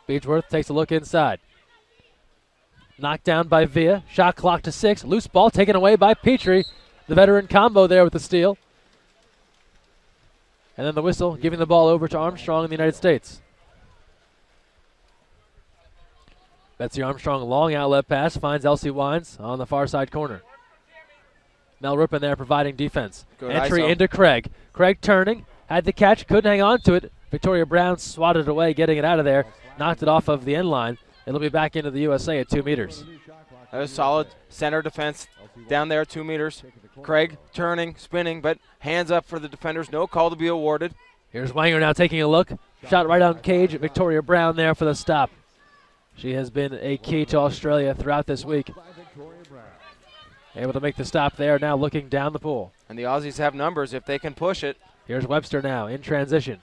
Beadsworth takes a look inside. Knocked down by Villa. Shot clock to 6. Loose ball taken away by Petrie. The veteran combo there with the steal. And then the whistle, giving the ball over to Armstrong in the United States. Betsy Armstrong, long outlet pass, finds Elsie Wines on the far side corner. Mel Rippon there providing defense. Good Entry ISO. into Craig. Craig turning, had the catch, couldn't hang on to it. Victoria Brown swatted it away, getting it out of there, knocked it off of the end line. It'll be back into the USA at 2 meters. That was solid center defense down there, 2 meters. Craig turning, spinning, but hands up for the defenders. No call to be awarded. Here's Wanger now taking a look. Shot right on cage. Victoria Brown there for the stop. She has been a key to Australia throughout this week. Able to make the stop there, now looking down the pool. And the Aussies have numbers if they can push it. Here's Webster now in transition.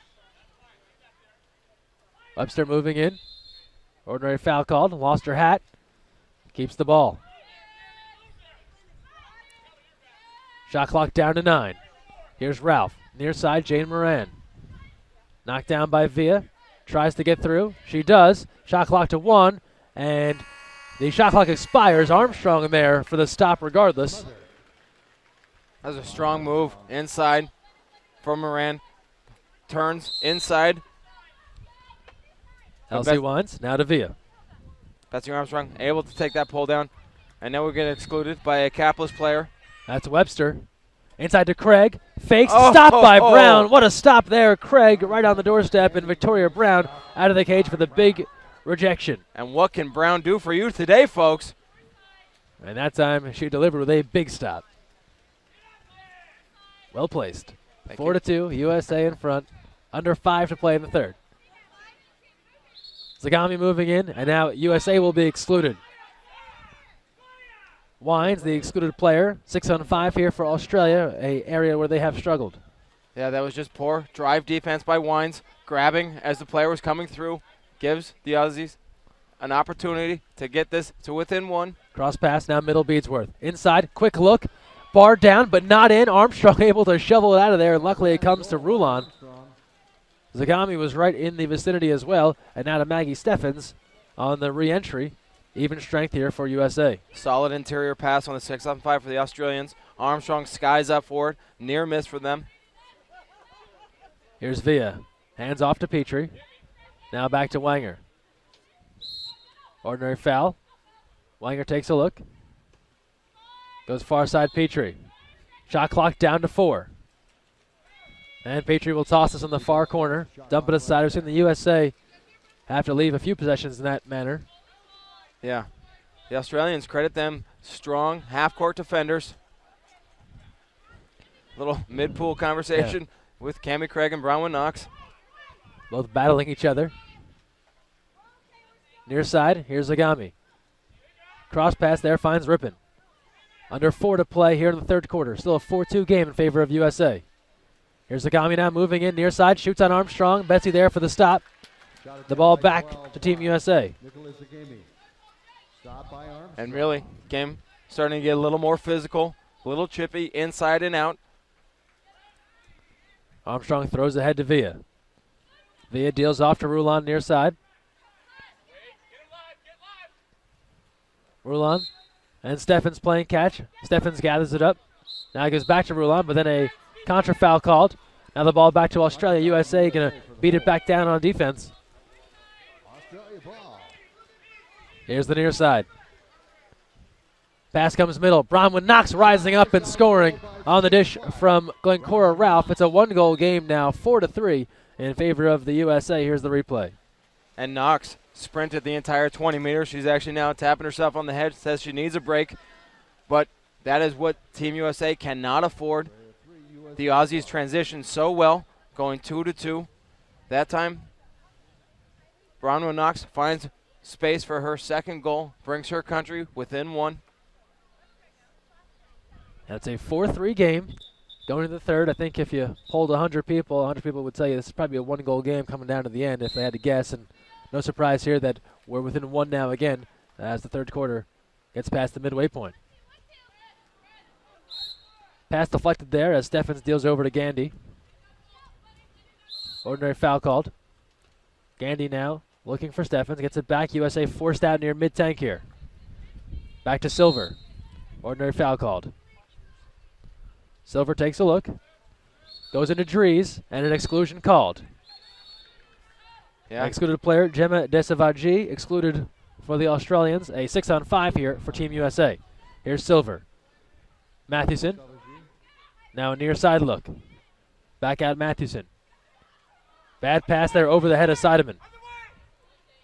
Webster moving in. Ordinary foul called. Lost her hat. Keeps the ball. Shot clock down to 9. Here's Ralph. Near side, Jane Moran. Knocked down by Villa. Tries to get through. She does. Shot clock to 1. And the shot clock expires. Armstrong in there for the stop regardless. That was a strong move inside from Moran. Turns inside. Elsie Wines now to Villa. Betsy Armstrong able to take that pull down. And now we get excluded by a capless player. That's Webster. Inside to Craig. Fakes. Stop by Brown. What a stop there. Craig right on the doorstep, and Victoria Brown out of the cage for the big rejection. And what can Brown do for you today, folks? And that time she delivered with a big stop. Well placed. 4-2, USA in front. Under 5 to play in the third. Zagami moving in, and now USA will be excluded. Wines, the excluded player. 6-on-5 here for Australia, a area where they have struggled. Yeah, that was just poor drive defense by Wines. Grabbing as the player was coming through. Gives the Aussies an opportunity to get this to within 1. Cross pass, now middle Beadsworth. Inside, quick look. Bar down, but not in. Armstrong able to shovel it out of there, and luckily it comes to Rulon. Zagami was right in the vicinity as well, and now to Maggie Steffens on the re-entry. Even strength here for USA. Solid interior pass on the 6-on-5 for the Australians. Armstrong skies up for it. Near miss for them. Here's Villa. Hands off to Petrie. Now back to Wanger. Ordinary foul. Wanger takes a look. Goes far side Petrie. Shot clock down to 4. And Petrie will toss this in the far corner. Dump it aside. We've seen the USA have to leave a few possessions in that manner. Yeah. The Australians, credit them, strong half-court defenders. Little mid-pool conversation with Cammie Craig and Bronwyn Knox. Both battling each other. Near side, here's Zagami. Cross pass there finds Rippon. Under 4 to play here in the third quarter. Still a 4-2 game in favor of USA. Here's Zagami now moving in near side. Shoots on Armstrong. Betsy there for the stop. The ball back to Team USA. And really, game starting to get a little more physical, a little chippy, inside and out. Armstrong throws ahead to Villa. Villa deals off to Rulon near side. Rulon and Steffens playing catch. Steffens gathers it up. Now it goes back to Rulon, but then a contra foul called. Now the ball back to Australia. USA going to beat it back down on defense. Here's the near side. Pass comes middle. Bronwyn Knox rising up and scoring on the dish from Glencora Ralph. It's a 1-goal game now, 4-3. in favor of the USA. Here's the replay. And Knox sprinted the entire 20 meters. She's actually now tapping herself on the head, says she needs a break. But that is what Team USA cannot afford. The Aussies transitioned so well, going 2-2. That time, Bronwyn Knox finds space for her second goal, brings her country within one. That's a 4-3 game. Going to the third, I think if you polled 100 people would tell you this is probably a one-goal game coming down to the end if they had to guess. And no surprise here that we're within one now again as the third quarter gets past the midway point. Pass deflected there as Steffens deals over to Gandy. Ordinary foul called. Gandy now looking for Steffens, gets it back. USA forced out near mid-tank here. Back to Silver. Ordinary foul called. Silver takes a look. Goes into Dries, and an exclusion called. Yeah. Excluded player Gemma Desavagy, excluded for the Australians. A 6-on-5 here for Team USA. Here's Silver. Mathewson. Now a near side look. Back out Mathewson. Bad pass there over the head of Seidemann.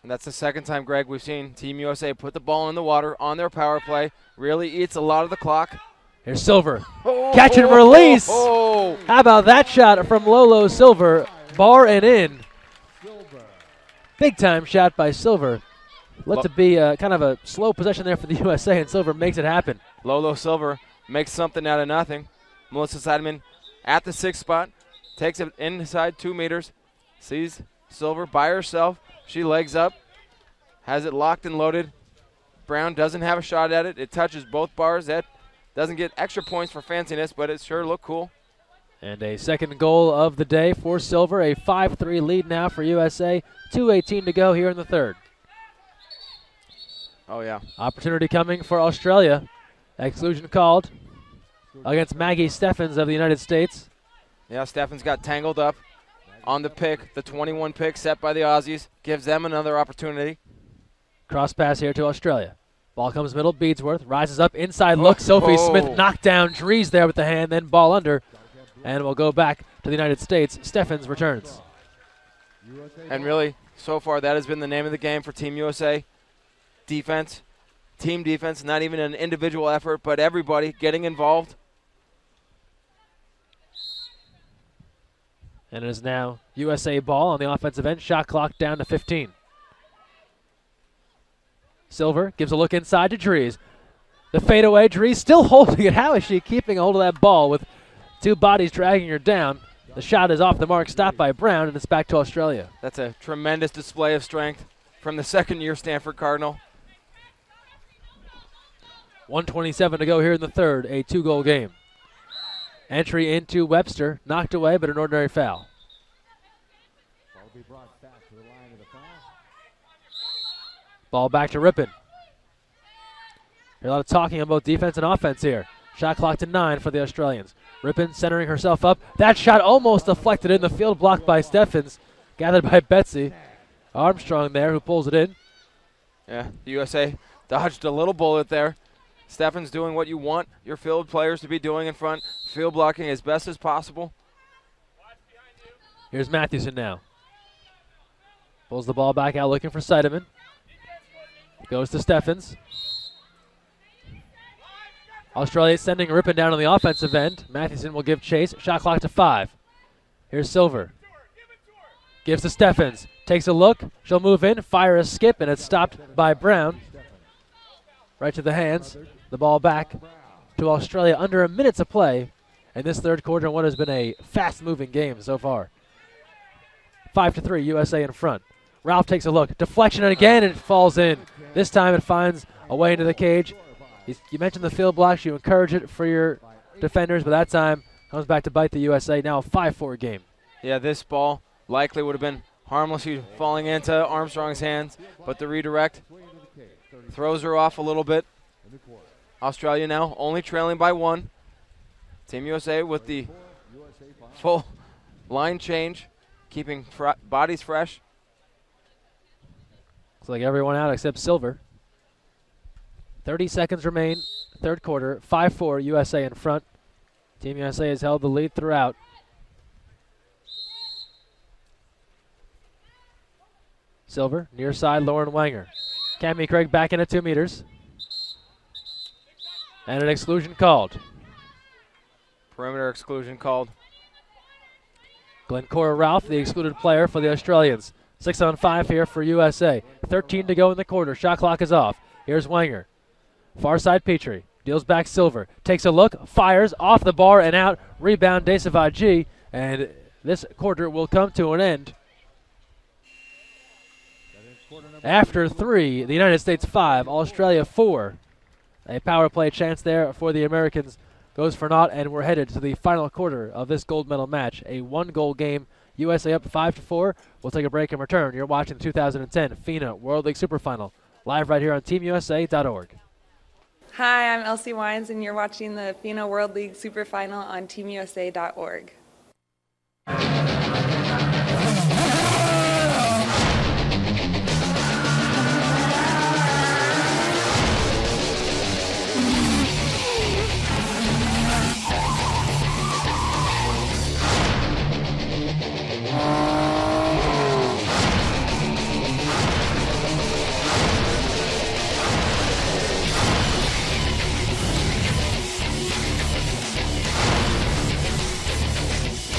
And that's the second time, Greg, we've seen Team USA put the ball in the water on their power play. Really eats a lot of the clock. Here's Silver. Catch and release. How about that shot from Lolo Silver? Bar and in. Big time shot by Silver. Looks to be kind of a slow possession there for the USA, and Silver makes it happen. Lolo Silver makes something out of nothing. Melissa Seidemann at the 6th spot. Takes it inside 2 meters. Sees Silver by herself. She legs up. Has it locked and loaded. Brown doesn't have a shot at it. It touches both bars. That doesn't get extra points for fanciness, but it sure looked cool. And a second goal of the day for Silver. A 5-3 lead now for USA. 2:18 to go here in the third. Oh, yeah. Opportunity coming for Australia. Exclusion called against Maggie Steffens of the United States. Yeah, Steffens got tangled up on the pick. The 21 pick set by the Aussies gives them another opportunity. Cross pass here to Australia. Ball comes middle. Beadsworth rises up. Inside look. Sophie Smith knocked down Dries there with the hand. Then ball under. And we'll go back to the United States. Steffens returns. And really, so far, that has been the name of the game for Team USA. Defense, team defense, not even an individual effort, but everybody getting involved. And it is now USA ball on the offensive end. Shot clock down to 15. Silver gives a look inside to Dries. The fadeaway, Dries still holding it. How is she keeping a hold of that ball with two bodies dragging her down? The shot is off the mark, stopped by Brown, and it's back to Australia. That's a tremendous display of strength from the second-year Stanford Cardinal. 1:27 to go here in the third, a 2-goal game. Entry into Webster, knocked away, but an ordinary foul. Ball back to Rippon. A lot of talking about defense and offense here. Shot clock to 9 for the Australians. Rippon centering herself up. That shot almost deflected in the field, blocked by Steffens. Gathered by Betsy. Armstrong there, who pulls it in. Yeah, the USA dodged a little bullet there. Steffens doing what you want your field players to be doing in front. Field blocking as best as possible. Here's Mathewson now. Pulls the ball back out looking for Seidemann. Goes to Steffens. Australia sending Rippon down on the offensive end. Mathewson will give chase. Shot clock to 5. Here's Silver. Gives to Steffens. Takes a look. She'll move in, fire a skip, and it's stopped by Brown. Right to the hands. The ball back to Australia under a minute to play in this third quarter in what has been a fast-moving game so far. 5-3, USA in front. Ralph takes a look. Deflection again, and it falls in. This time it finds a way into the cage. You mentioned the field blocks. You encourage it for your defenders, but that time comes back to bite the USA. Now a 5-4 game. Yeah, this ball likely would have been harmlessly falling into Armstrong's hands, but the redirect throws her off a little bit. Australia now only trailing by 1. Team USA with the full line change, keeping bodies fresh. Looks like everyone out except Silver. 30 seconds remain, third quarter, 5-4, USA in front. Team USA has held the lead throughout. Silver, near side, Lauren Wanger. Cammie Craig back in at 2 meters. And an exclusion called. Perimeter exclusion called. Glencora Ralph, the excluded player for the Australians. 6-on-5 here for USA. 13 to go in the quarter. Shot clock is off. Here's Wanger. Far side Petrie. Deals back Silver. Takes a look. Fires off the bar and out. Rebound Desavaji. And this quarter will come to an end. After 3, the United States 5, Australia 4. A power play chance there for the Americans goes for naught, and we're headed to the final quarter of this gold medal match. A 1-goal game. USA up 5-4. We'll take a break and return. You're watching the 2010 FINA World League Superfinal, live right here on TeamUSA.org. Hi, I'm Elsie Wines, and you're watching the FINA World League Superfinal on TeamUSA.org.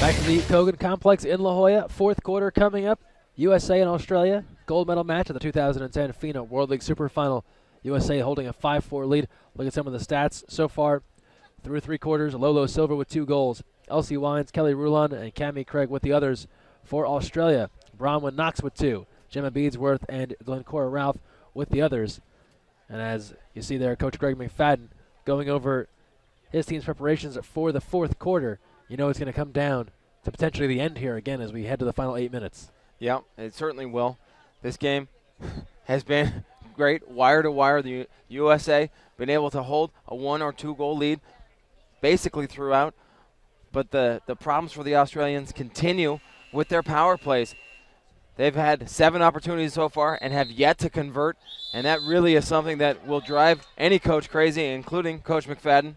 Back to the Kogan Complex in La Jolla. 4th quarter coming up. USA and Australia. Gold medal match of the 2010 FINA World League Superfinal. USA holding a 5-4 lead. Look at some of the stats so far. Through 3 quarters, Lolo Silver with 2 goals. Elsie Wines, Kelly Rulon, and Cammie Craig with the others for Australia. Bronwyn Knox with 2. Gemma Beadsworth and Glencora Ralph with the others. And as you see there, Coach Greg McFadden going over his team's preparations for the 4th quarter. You know it's going to come down to potentially the end here again as we head to the final 8 minutes. Yeah, it certainly will. This game has been great, wire to wire. The USA been able to hold a 1 or 2 goal lead basically throughout, but the problems for the Australians continue with their power plays. They've had 7 opportunities so far and have yet to convert, and that really is something that will drive any coach crazy, including Coach McFadden.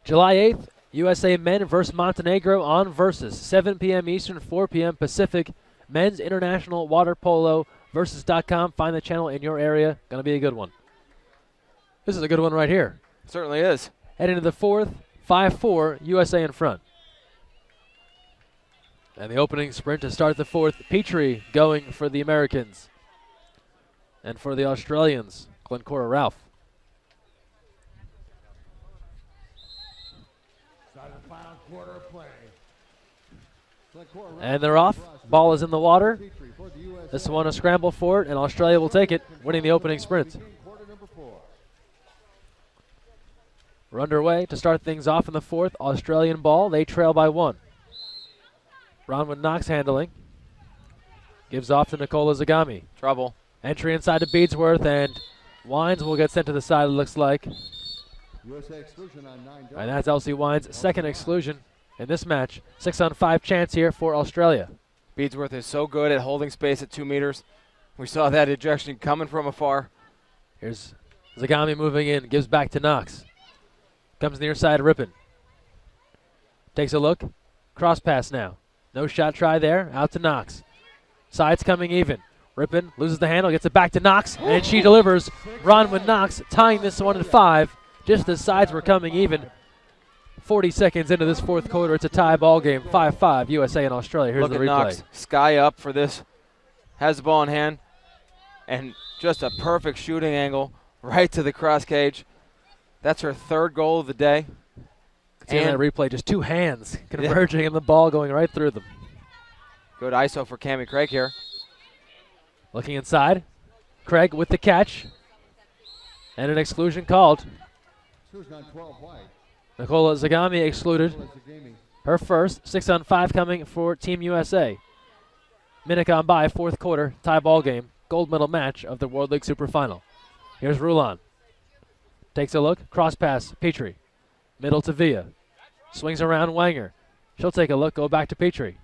July 8th, USA men versus Montenegro on Versus. 7 p.m. Eastern, 4 p.m. Pacific. Men's International Water Polo Versus.com. Find the channel in your area. Going to be a good one. This is a good one right here. Certainly is. Heading to the 4th, 5-4, USA in front. And the opening sprint to start the 4th. Petrie going for the Americans. And for the Australians, Glencora Ralph. And they're off. Ball is in the water. This one a scramble for it, and Australia will take it, winning the opening sprint. We're underway to start things off in the 4th. Australian ball. They trail by 1. Bronwyn Knox handling. Gives off to Nicola Zagami. Trouble. Entry inside to Beadsworth, and Wines will get sent to the side, it looks like. And that's Elsie Wines' 2nd exclusion in this match. 6-on-5 chance here for Australia. Beadsworth is so good at holding space at 2 meters. We saw that ejection coming from afar. Here's Zagami moving in, gives back to Knox. Comes near side, Rippin. Takes a look. Cross pass now. No shot try there. Out to Knox. Sides coming even. Rippin loses the handle, gets it back to Knox, and she delivers. Bronwyn Knox tying this one at 5. Just as sides were coming even. 40 seconds into this 4th quarter, it's a tie ball game. 5-5, USA and Australia. Here's Look the at replay. Knox, sky up for this. Has the ball in hand, and just a perfect shooting angle right to the cross cage. That's her 3rd goal of the day. And that replay, just 2 hands converging and the ball going right through them. Good ISO for Cammie Craig here. Looking inside. Craig with the catch. And an exclusion called. Nicola Zagami excluded. Her first. 6-on-5 coming for Team USA. Minute gone by, 4th quarter, tie ball game. Gold medal match of the World League Superfinal. Here's Rulon. Takes a look. Cross pass. Petrie. Middle to Villa. Swings around Wanger. She'll take a look. Go back to Petrie.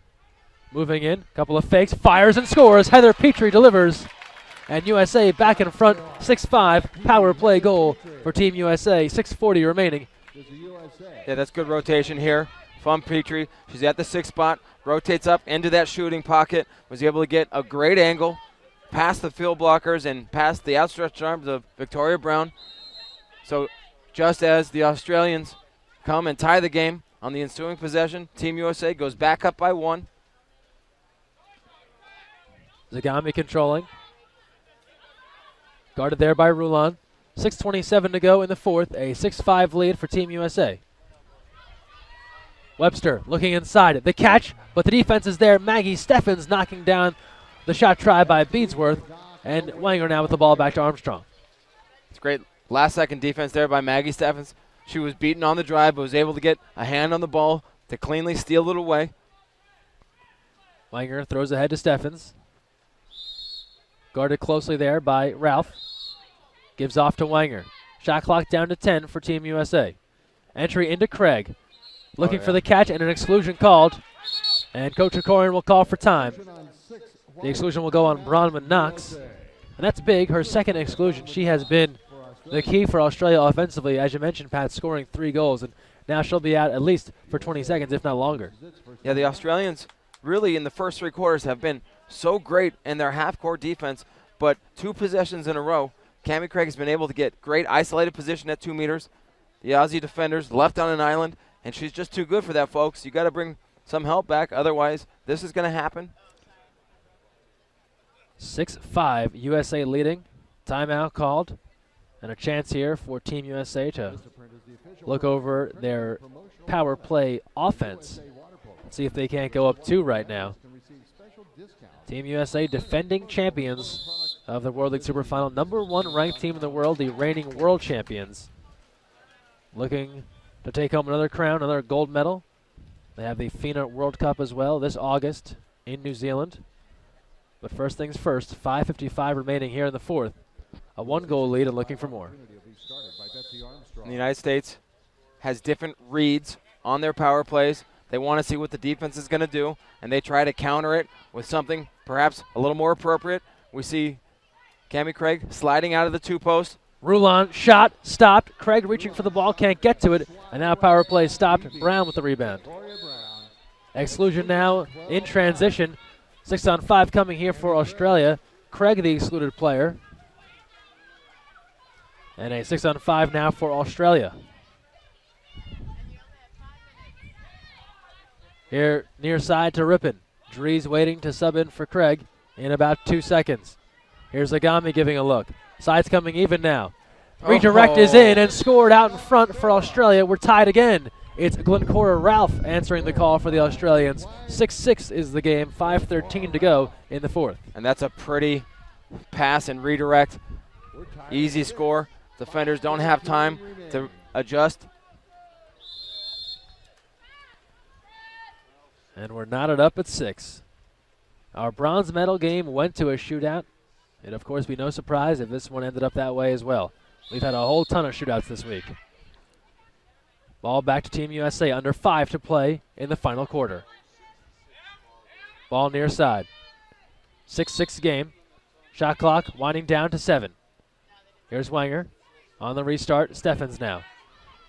Moving in. Couple of fakes. Fires and scores. Heather Petrie delivers. And USA back in front. 6-5. Power play goal for Team USA. 6:40 remaining. Yeah, that's good rotation here from Petrie. She's at the 6th spot. Rotates up into that shooting pocket. Was able to get a great angle. past the field blockers and past the outstretched arms of Victoria Brown. So just as the Australians come and tie the game on the ensuing possession, Team USA goes back up by 1. Zagami controlling. Guarded there by Rulon. 6:27 to go in the fourth. A 6-5 lead for Team USA. Webster looking inside. The catch, but the defense is there. Maggie Steffens knocking down the shot try by Beadsworth. And Wenger now with the ball back to Armstrong. It's great last-second defense there by Maggie Steffens. She was beaten on the drive, but was able to get a hand on the ball to cleanly steal it away. Wenger throws ahead to Steffens. Guarded closely there by Ralph. Gives off to Wenger. Shot clock down to 10 for Team USA. Entry into Craig. Looking for the catch and an exclusion called. And Coach Okorian will call for time. The exclusion will go on Bronwyn Knox. And that's big, her second exclusion. She has been the key for Australia offensively. As you mentioned, Pat, scoring 3 goals. And now she'll be out at least for 20 seconds, if not longer. Yeah, the Australians really in the first 3 quarters have been so great in their half-court defense, but 2 possessions in a row, Cammie Craig has been able to get great isolated position at 2 meters. The Aussie defenders left on an island, and she's just too good for that, folks. You got to bring some help back, otherwise this is going to happen. 6-5, USA leading. Timeout called, and a chance here for Team USA to look over their power play offense. See if they can't go up 2 right now. Team USA defending champions of the World League Super Final. Number 1 ranked team in the world, the reigning world champions. Looking to take home another crown, another gold medal. They have the FINA World Cup as well this August in New Zealand. But first things first, 5:55 remaining here in the fourth. A 1-goal lead and looking for more. The United States has different reads on their power plays. They want to see what the defense is going to do, and they try to counter it with something perhaps a little more appropriate. We see Cammie Craig sliding out of the 2-post. Rulon, shot, stopped. Craig reaching for the ball, can't get to it. And now power play stopped. Brown with the rebound. Exclusion now in transition. 6-on-5 coming here for Australia. Craig, the excluded player. And a 6-on-5 now for Australia. Here, near side to Rippon. Dries waiting to sub in for Craig in about 2 seconds. Here's Agami giving a look. Sides coming even now. Redirect is in and scored out in front for Australia. We're tied again. It's Glencora Ralph answering the call for the Australians. 6-6 is the game, 5:13 to go in the fourth. And that's a pretty pass and redirect. Easy score. Defenders don't have time to adjust. And we're knotted up at 6. Our bronze medal game went to a shootout. It'd, of course, be no surprise if this one ended up that way as well. We've had a whole ton of shootouts this week. Ball back to Team USA, under 5 to play in the final quarter. Ball near side. 6-6 game. Shot clock winding down to 7. Here's Wenger on the restart. Steffens now.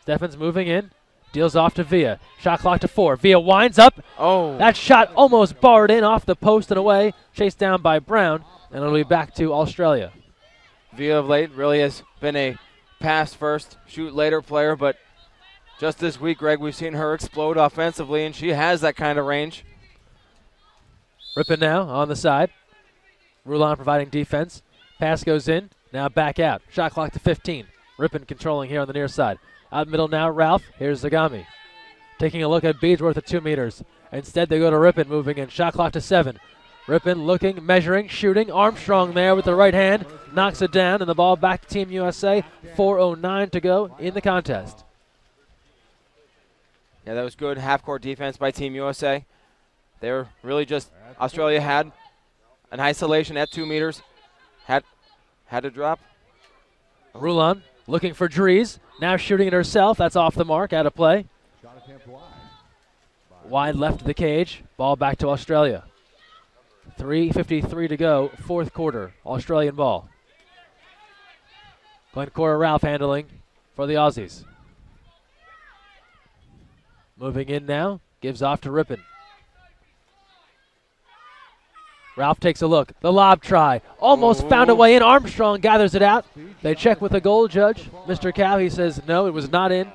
Steffens moving in. Deals off to Villa. Shot clock to 4. Villa winds up. Oh. That shot almost barred in off the post and away. Chased down by Brown. And it'll be back to Australia. Villa of late really has been a pass first, shoot later player, but just this week, Greg, we've seen her explode offensively, and she has that kind of range. Rippin now on the side. Rulon providing defense. Pass goes in. Now back out. Shot clock to 15. Rippin controlling here on the near side. Out middle now, Ralph. Here's Zagami. Taking a look at Beadsworth at 2 meters. Instead, they go to Rippin moving in. Shot clock to 7. Rippin looking, measuring, shooting. Armstrong there with the right hand. Knocks it down, and the ball back to Team USA. 4:09 to go in the contest. Yeah, that was good half-court defense by Team USA. They were really just, Australia had an isolation at 2 meters. Had to drop. Rulon looking for Dries. Now shooting it herself. That's off the mark, out of play. Wide left of the cage. Ball back to Australia. 3:53 to go, fourth quarter. Australian ball. Glencora Ralph handling for the Aussies. Moving in now, gives off to Rippon. Ralph takes a look. The lob try. Almost found a way in. Armstrong gathers it out. They check with the goal judge. Mr. Cow, he says no, it was not in.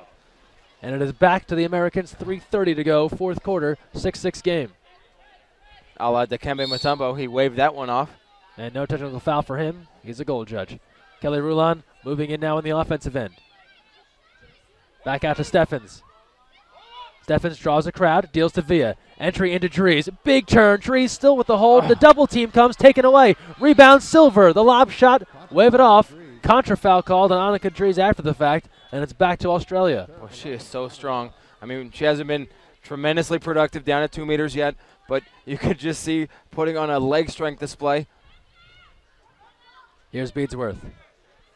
And it is back to the Americans. 3:30 to go, fourth quarter, 6-6 game. A la Dikembe Mutombo, he waved that one off. And no technical foul for him. He's a goal judge. Kelly Rulon moving in now on the offensive end. Back out to Steffens. Steffens draws a crowd, deals to Villa. Entry into Dries. Big turn. Dries still with the hold. The double team comes, taken away. Rebound Silver. The lob shot, wave it off. Contra foul called on Annika Dries after the fact, and it's back to Australia. Well, she is so strong. I mean, she hasn't been tremendously productive down at 2 meters yet, but you could just see putting on a leg strength display. Here's Beadsworth.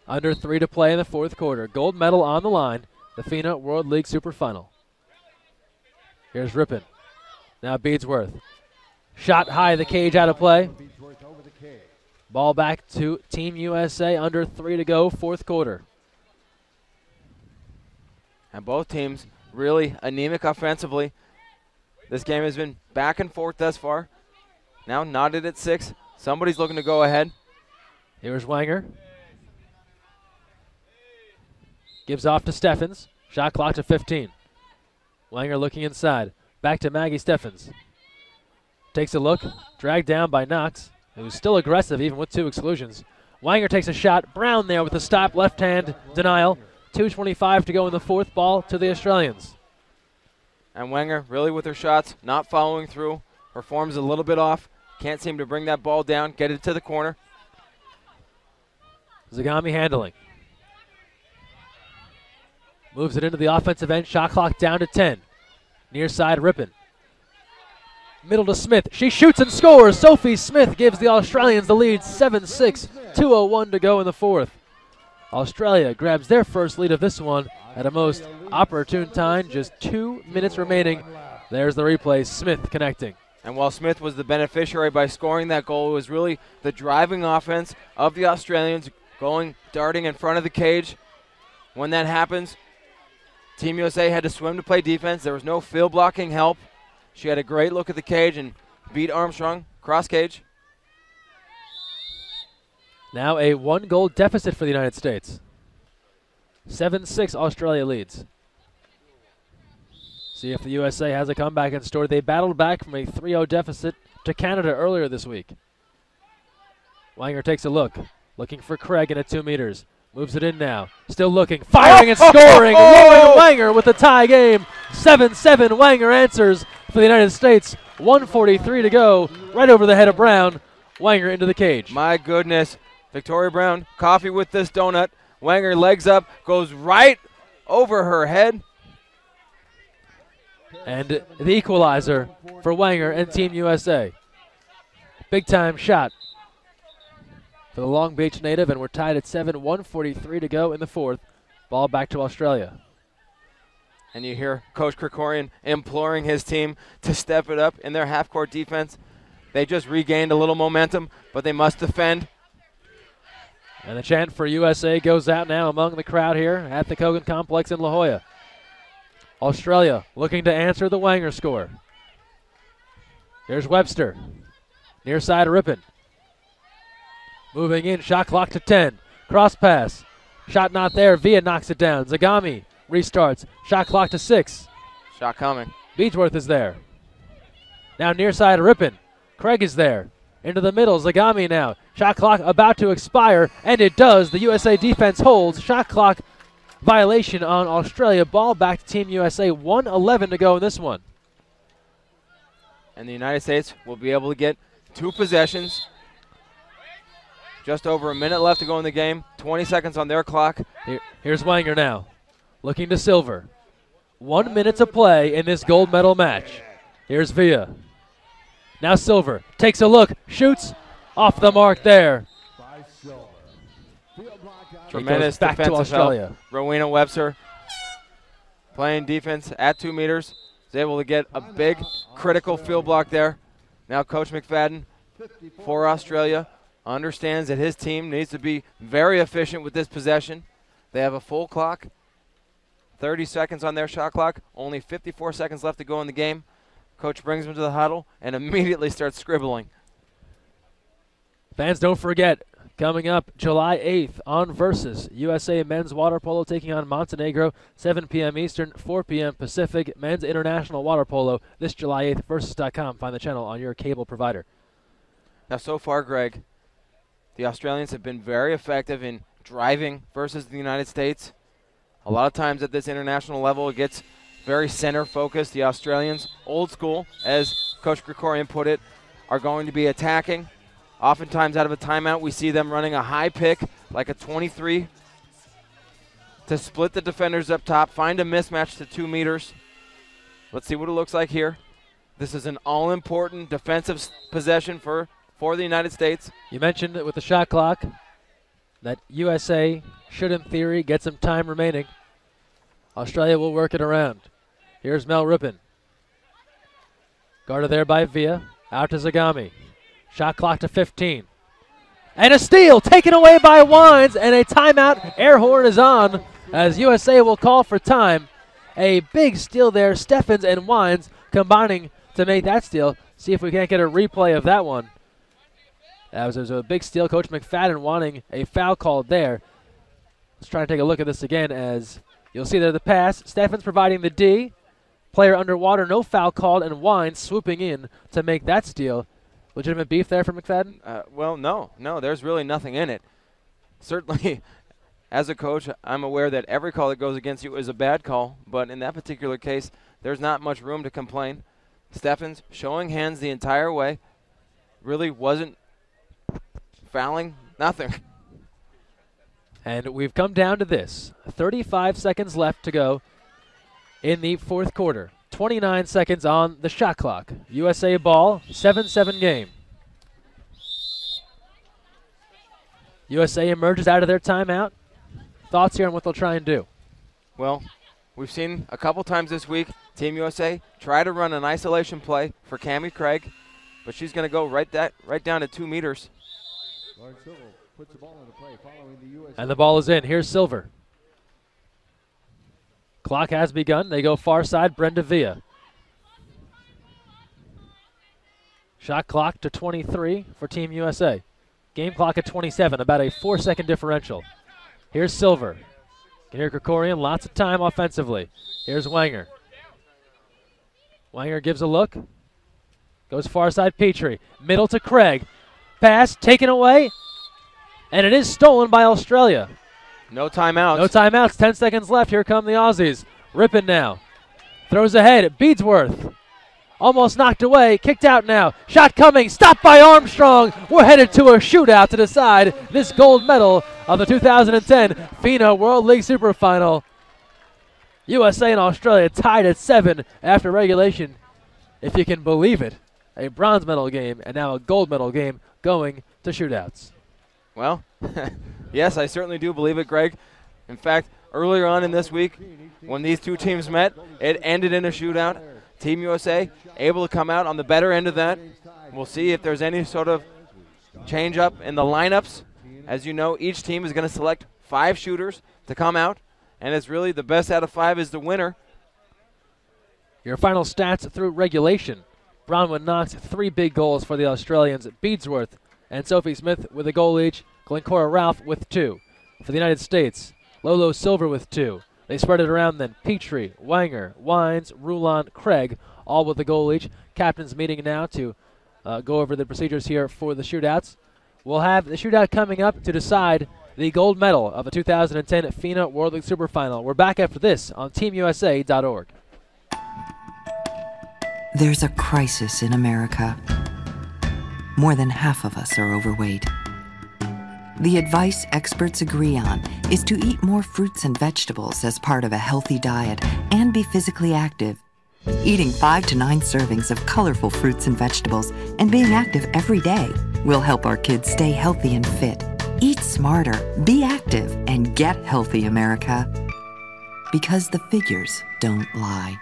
Under 3 to play in the fourth quarter. Gold medal on the line. The FINA World League Super Final. Here's Rippon. Now Beadsworth. Shot high, the cage out of play. Ball back to Team USA, under 3 to go, fourth quarter. And both teams really anemic offensively. This game has been back and forth thus far. Now knotted at 6. Somebody's looking to go ahead. Here's Wanger. Gives off to Steffens. Shot clock to 15. Wanger looking inside. Back to Maggie Steffens. Takes a look. Dragged down by Knox, who's still aggressive even with 2 exclusions. Wanger takes a shot. Brown there with a stop. Left hand denial. 2:25 to go in the fourth. Ball to the Australians. And Wanger really with her shots, not following through. Her form's a little bit off. Can't seem to bring that ball down, get it to the corner. Zagami handling. Moves it into the offensive end. Shot clock down to 10. Near side, Rippon. Middle to Smith. She shoots and scores. Sophie Smith gives the Australians the lead. 7-6. 2:01 to go in the fourth. Australia grabs their first lead of this one at a most opportune time. Just 2 minutes remaining. There's the replay. Smith connecting. And while Smith was the beneficiary by scoring that goal, it was really the driving offense of the Australians darting in front of the cage. When that happens, Team USA had to swim to play defense. There was no field blocking help. She had a great look at the cage and beat Armstrong cross cage. Now a 1-goal deficit for the United States. 7-6 Australia leads. See if the USA has a comeback in store. They battled back from a 3-0 deficit to Canada earlier this week. Wanger takes a look. Looking for Craig in at 2 meters. Moves it in now. Still looking. Firing and scoring. Lauren Wanger with the tie game. 7-7. Wanger answers for the United States. 1:43 to go. Right over the head of Brown. Wanger into the cage. My goodness. Victoria Brown, coffee with this donut. Wanger legs up, goes right over her head. And the equalizer for Wanger and Team USA. Big time shot for the Long Beach native, and we're tied at 7, 1:43 to go in the fourth. Ball back to Australia. And you hear Coach Krikorian imploring his team to step it up in their half-court defense. They just regained a little momentum, but they must defend. And the chant for USA goes out now among the crowd here at the Kogan Complex in La Jolla. Australia looking to answer the Wanger score. Here's Webster. Near side Rippon. Moving in, shot clock to 10. Cross pass. Shot not there. Villa knocks it down. Zagami restarts. Shot clock to 6. Shot coming. Beechworth is there. Now near side Rippon. Craig is there. Into the middle. Zagami now. Shot clock about to expire, and it does. The USA defense holds. Shot clock violation on Australia. Ball back to Team USA. 1:11 to go in this one. And the United States will be able to get 2 possessions. Just over a minute left to go in the game. 20 seconds on their clock. Here's Wanger now. Looking to Silver. 1 minute to play in this gold medal match. Here's Villa. Now Silver takes a look. Shoots off the mark there. Tremendous back to defensive Australia. help. Rowena Webster playing defense at 2 meters. Is able to get a big critical field block there. Now Coach McFadden for Australia understands that his team needs to be very efficient with this possession. They have a full clock. 30 seconds on their shot clock. Only 54 seconds left to go in the game. Coach brings them to the huddle and immediately starts scribbling. Fans, don't forget, coming up July 8th on Versus, USA Men's Water Polo taking on Montenegro, 7 p.m. Eastern, 4 p.m. Pacific. Men's International Water Polo this July 8th, Versus.com. Find the channel on your cable provider. Now, so far, Greg, the Australians have been very effective in driving versus the United States. A lot of times at this international level, it gets very center-focused. The Australians, old school, as Coach Krikorian put it, are going to be attacking. Oftentimes out of a timeout, we see them running a high pick, like a 23, to split the defenders up top, find a mismatch to 2 meters. Let's see what it looks like here. This is an all-important defensive possession for the United States. You mentioned it with the shot clock that USA should, in theory, get some time remaining. Australia will work it around. Here's Mel Rippon. Guarded there by Villa. Out to Zagami. Shot clock to 15. And a steal taken away by Wines, and a timeout. Air horn is on as USA will call for time. A big steal there. Steffens and Wines combining to make that steal. See if we can't get a replay of that one. That was a big steal. Coach McFadden wanting a foul called there. Let's try to take a look at this again as you'll see there the pass. Steffens providing the D. Player underwater, no foul called, and Wines swooping in to make that steal. Legitimate beef there for McFadden? Well, no, there's really nothing in it. Certainly, as a coach, I'm aware that every call that goes against you is a bad call, but in that particular case, there's not much room to complain. Steffens showing hands the entire way, really wasn't fouling, nothing. And we've come down to this. 35 seconds left to go in the fourth quarter. 29 seconds on the shot clock. USA ball, 7-7 game. USA emerges out of their timeout. Thoughts here on what they'll try and do? Well, we've seen a couple times this week Team USA try to run an isolation play for Cammie Craig, but she's going to go right down to 2 meters. Puts the ball into play following the USA. And the ball is in. Here's Silver. Clock has begun. They go far side. Brenda Villa. Shot clock to 23 for Team USA. Game clock at 27, about a 4-second differential. Here's Silver. Can hear Krikorian, lots of time offensively. Here's Wanger. Wanger gives a look. Goes far side, Petrie. Middle to Craig. Pass taken away. And it is stolen by Australia. No timeouts. No timeouts. 10 seconds left. Here come the Aussies. Rippon now. Throws ahead. Beadsworth. Almost knocked away. Kicked out now. Shot coming. Stopped by Armstrong. We're headed to a shootout to decide this gold medal of the 2010 FINA World League Super Final. USA and Australia tied at 7 after regulation. If you can believe it. A bronze medal game and now a gold medal game going to shootouts. Well, yes, I certainly do believe it, Greg. In fact, earlier on in this week, when these two teams met, it ended in a shootout. Team USA able to come out on the better end of that. We'll see if there's any sort of change up in the lineups. As you know, each team is going to select 5 shooters to come out, and it's really the best out of 5 is the winner. Your final stats through regulation. Bronwyn Knox, 3 big goals for the Australians. Beadsworth and Sophie Smith with a goal each. Glencora Ralph with 2. For the United States, Lolo Silver with 2. They spread it around then. Petrie, Wanger, Wines, Rulon, Craig, all with a goal each. Captains meeting now to go over the procedures here for the shootouts. We'll have the shootout coming up to decide the gold medal of the 2010 FINA World League Super Final. We're back after this on TeamUSA.org. There's a crisis in America. More than half of us are overweight. The advice experts agree on is to eat more fruits and vegetables as part of a healthy diet and be physically active. Eating 5 to 9 servings of colorful fruits and vegetables and being active every day will help our kids stay healthy and fit. Eat smarter, be active, and get healthy, America. Because the figures don't lie.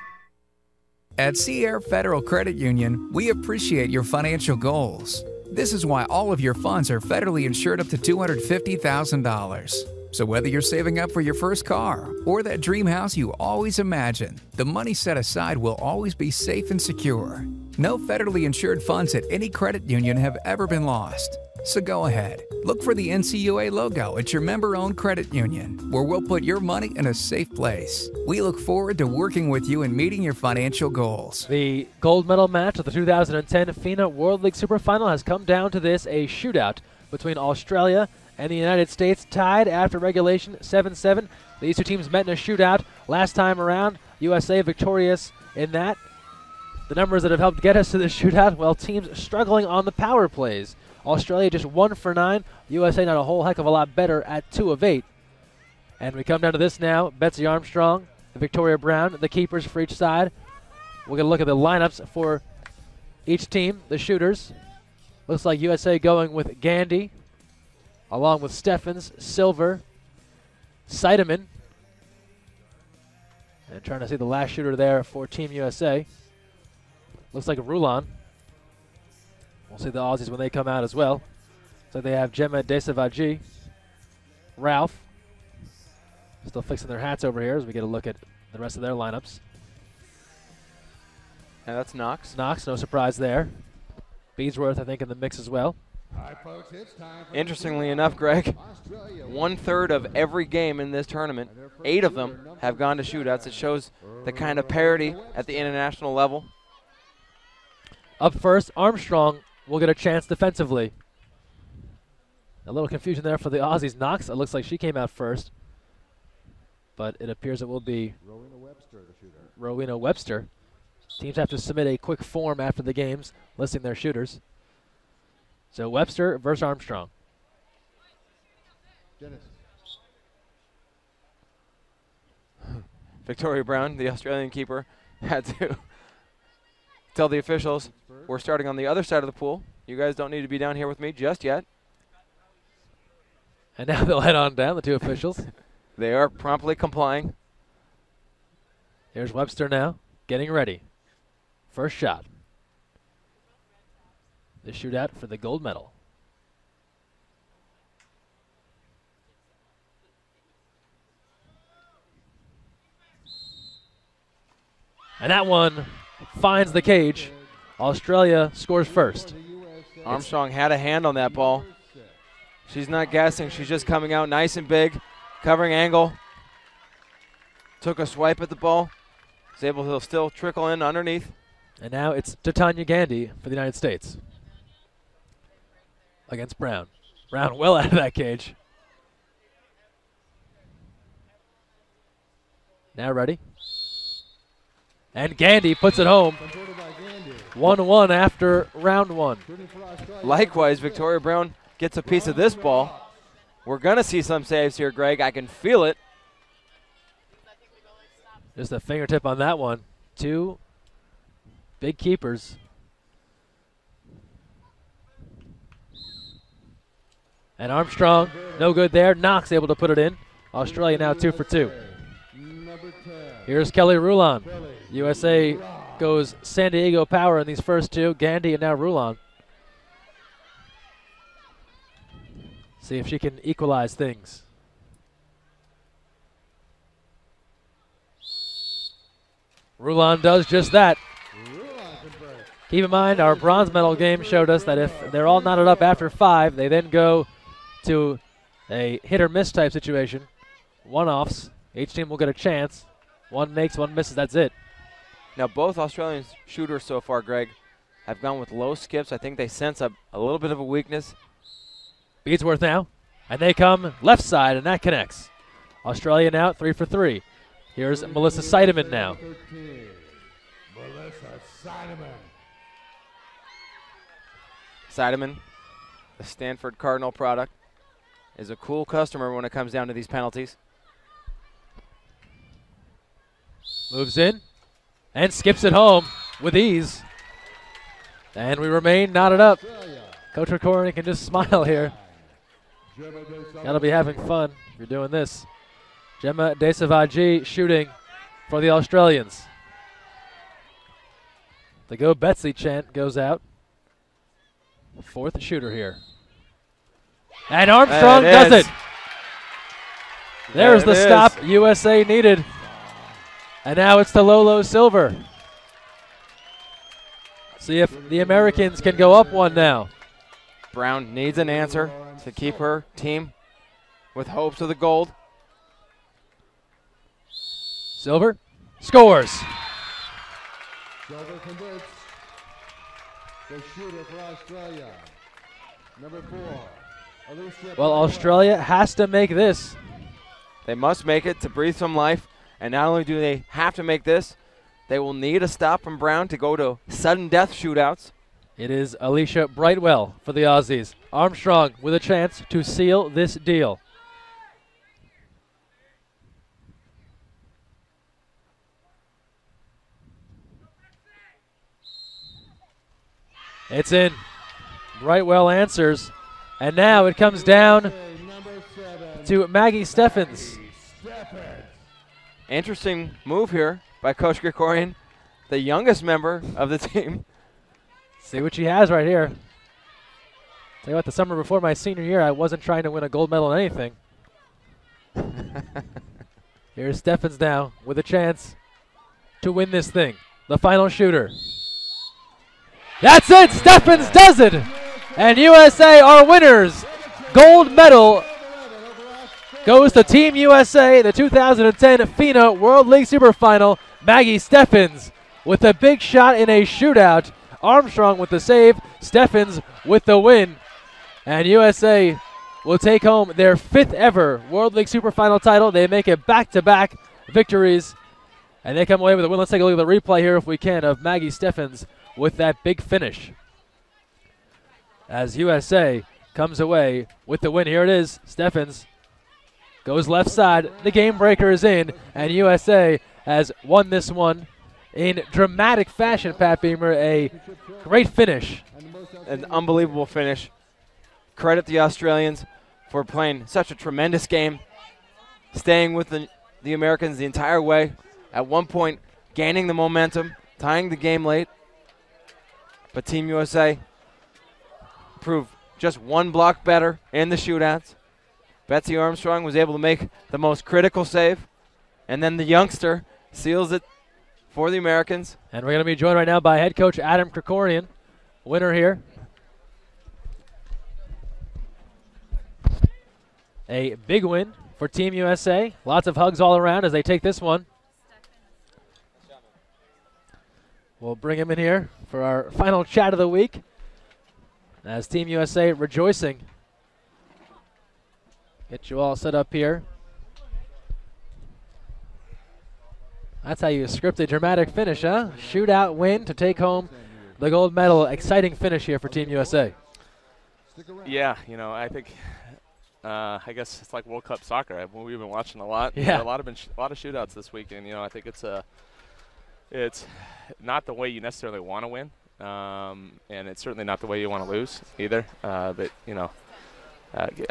At Sierra Federal Credit Union, we appreciate your financial goals. This is why all of your funds are federally insured up to $250,000. So whether you're saving up for your first car or that dream house you always imagined, the money set aside will always be safe and secure. No federally insured funds at any credit union have ever been lost. So go ahead, look for the NCUA logo at your member-owned credit union, where we'll put your money in a safe place. We look forward to working with you and meeting your financial goals. The gold medal match of the 2010 FINA World League Super Final has come down to this, a shootout between Australia and the United States, tied after regulation 7-7. These two teams met in a shootout last time around. USA victorious in that. The numbers that have helped get us to this shootout, well, teams struggling on the power plays. Australia just 1 for 9. USA not a whole heck of a lot better at 2 of 8. And we come down to this now. Betsy Armstrong, Victoria Brown, the keepers for each side. We're going to look at the lineups for each team, the shooters. Looks like USA going with Gandy, along with Steffens, Silver, Seidemann. And trying to see the last shooter there for Team USA. Looks like a Rulon. We'll see the Aussies when they come out as well. So they have Gemma Desavagy, Ralph. Still fixing their hats over here as we get a look at the rest of their lineups. And that's Knox. Knox, no surprise there. Beadsworth, I think, in the mix as well. Interestingly enough, Greg, 1/3 of every game in this tournament, 8 of them have gone to shootouts. It shows the kind of parity at the international level. Up first, Armstrong will get a chance defensively. A little confusion there for the Aussies. Knox, it looks like she came out first. But it appears it will be Rowena Webster. Teams have to submit a quick form after the games listing their shooters. So Webster versus Armstrong. Victoria Brown, the Australian keeper, had to tell the officials, we're starting on the other side of the pool. You guys don't need to be down here with me just yet. And now they'll head on down, the two officials. They are promptly complying. Here's Webster now, getting ready. First shot. The shootout for the gold medal. And that one finds the cage. Australia scores first. Armstrong had a hand on that ball. She's not guessing. She's just coming out nice and big, covering angle. Took a swipe at the ball. Was able to still trickle in underneath. And now it's Titania Gandy for the United States against Brown. Brown well out of that cage. Now ready. And Gandy puts it home. 1-1 after round 1. Likewise, Victoria Brown gets a piece of this ball. We're going to see some saves here, Greg. I can feel it. Just a fingertip on that one. 2 big keepers. And Armstrong, no good there. Knox able to put it in. Australia now 2 for 2. Here's Kelly Rulon. USA goes San Diego power in these first 2. Gandy and now Rulon. See if she can equalize things. Rulon does just that. Keep in mind, our bronze medal game showed us that if they're all knotted up after 5, they then go to a hit-or-miss type situation. One-offs. Each team will get a chance. One makes, one misses. That's it. Now, both Australian shooters so far, Greg, have gone with low skips. I think they sense a little bit of a weakness. Beadsworth now. And they come left side, and that connects. Australia now 3 for 3. Here's Melissa Seidemann now. Seidemann, the Stanford Cardinal product, is a cool customer when it comes down to these penalties. Moves in and skips it home with ease. And we remain knotted up. Coach Corcoran can just smile here. Gotta be having fun if you're doing this. Gemma Desavagy shooting for the Australians. The Go Betsy chant goes out. 4th shooter here. And Armstrong does it. There's the stop USA needed. And now it's to Lolo Silver. See if the Americans can go up 1 now. Brown needs an answer to keep her team with hopes of the gold. Silver scores. Silver converts. The shooter for Australia. Number 4. Alicia Well, Australia has to make this. They must make it to breathe some life. And not only do they have to make this, they will need a stop from Brown to go to sudden death shootouts. It is Alicia Brightwell for the Aussies. Armstrong with a chance to seal this deal. It's in. Brightwell answers. And now it comes down to Maggie Steffens. Interesting move here by Coach Gregorian, the youngest member of the team. See what she has right here. Tell you what, the summer before my senior year, I wasn't trying to win a gold medal in anything. Here's Steffens now with a chance to win this thing. The final shooter. That's it! Steffens does it! And USA are winners. Gold medal goes to Team USA, the 2010 FINA World League Super Final. Maggie Steffens with a big shot in a shootout. Armstrong with the save, Steffens with the win. And USA will take home their 5th ever World League Super Final title. They make it back-to-back victories, and they come away with a win. Let's take a look at the replay here, if we can, of Maggie Steffens with that big finish. As USA comes away with the win. Here it is. Steffens goes left side. The game breaker is in, and USA has won this one in dramatic fashion, Pat Beamer. A great finish. An unbelievable finish. Credit the Australians for playing such a tremendous game, staying with the Americans the entire way. At one point, gaining the momentum, tying the game late. But Team USA proved just one block better in the shootouts. Betsy Armstrong was able to make the most critical save, and then the youngster seals it for the Americans. And we're going to be joined right now by head coach Adam Krikorian, winner here. A big win for Team USA. Lots of hugs all around as they take this one. We'll bring him in here for our final chat of the week as Team USA rejoicing. Get you all set up here. That's how you script a dramatic finish, huh? Shootout win to take home the gold medal. Exciting finish here for Team USA. Yeah, you know, I think, I guess it's like World Cup soccer. We've been watching a lot. Yeah. A lot of shootouts this weekend. You know, I think it's not the way you necessarily want to win, and it's certainly not the way you want to lose either. But you know,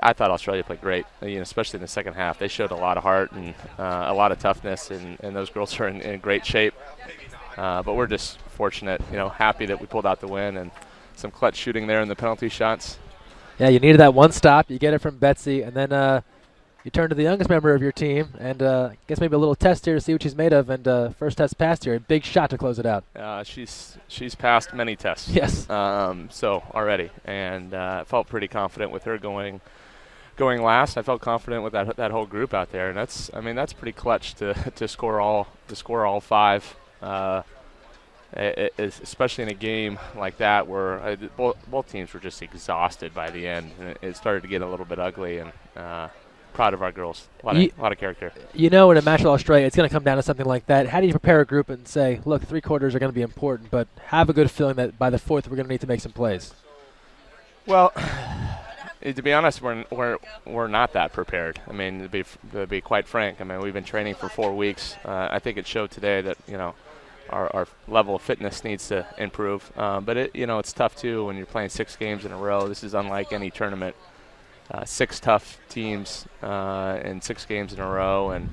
I thought Australia played great, you know, especially in the second half. They showed a lot of heart and a lot of toughness, and those girls are in great shape. But we're just fortunate, you know, happy that we pulled out the win and some clutch shooting there in the penalty shots. Yeah, you needed that one stop. You get it from Betsy, and then you turn to the youngest member of your team, and I guess maybe a little test here to see what she's made of. And first test passed here, a big shot to close it out. She's passed many tests. Yes. So already, and I felt pretty confident with her going last. I felt confident with that whole group out there, and that's pretty clutch to score all 5. Especially in a game like that where both teams were just exhausted by the end, and it started to get a little bit ugly. And proud of our girls. A lot of character. You know, in a match with Australia, it's going to come down to something like that. How do you prepare a group and say, look, 3 quarters are going to be important, but have a good feeling that by the 4th we're going to need to make some plays? Well, to be honest, we're not that prepared. I mean, to be quite frank, I mean, we've been training for 4 weeks. I think it showed today that, you know, our level of fitness needs to improve. But it's tough too when you're playing 6 games in a row. This is unlike any tournament. 6 tough teams in 6 games in a row, and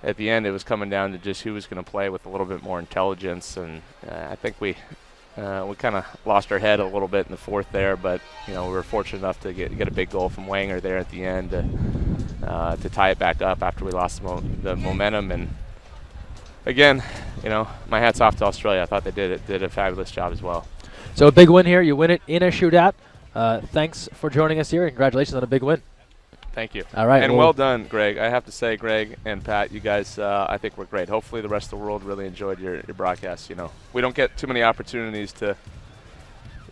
at the end it was coming down to just who was going to play with a little bit more intelligence. And I think we kind of lost our head a little bit in the 4th there, but we were fortunate enough to get a big goal from Wanger there at the end to tie it back up after we lost the momentum. And again, my hat's off to Australia. I thought they did a fabulous job as well. So a big win here. You win it in a shootout. Thanks for joining us here, and congratulations on a big win. Thank you. All right. And well done, Greg. I have to say, Greg and Pat, you guys, I think were great. Hopefully the rest of the world really enjoyed your broadcast. You know, we don't get too many opportunities to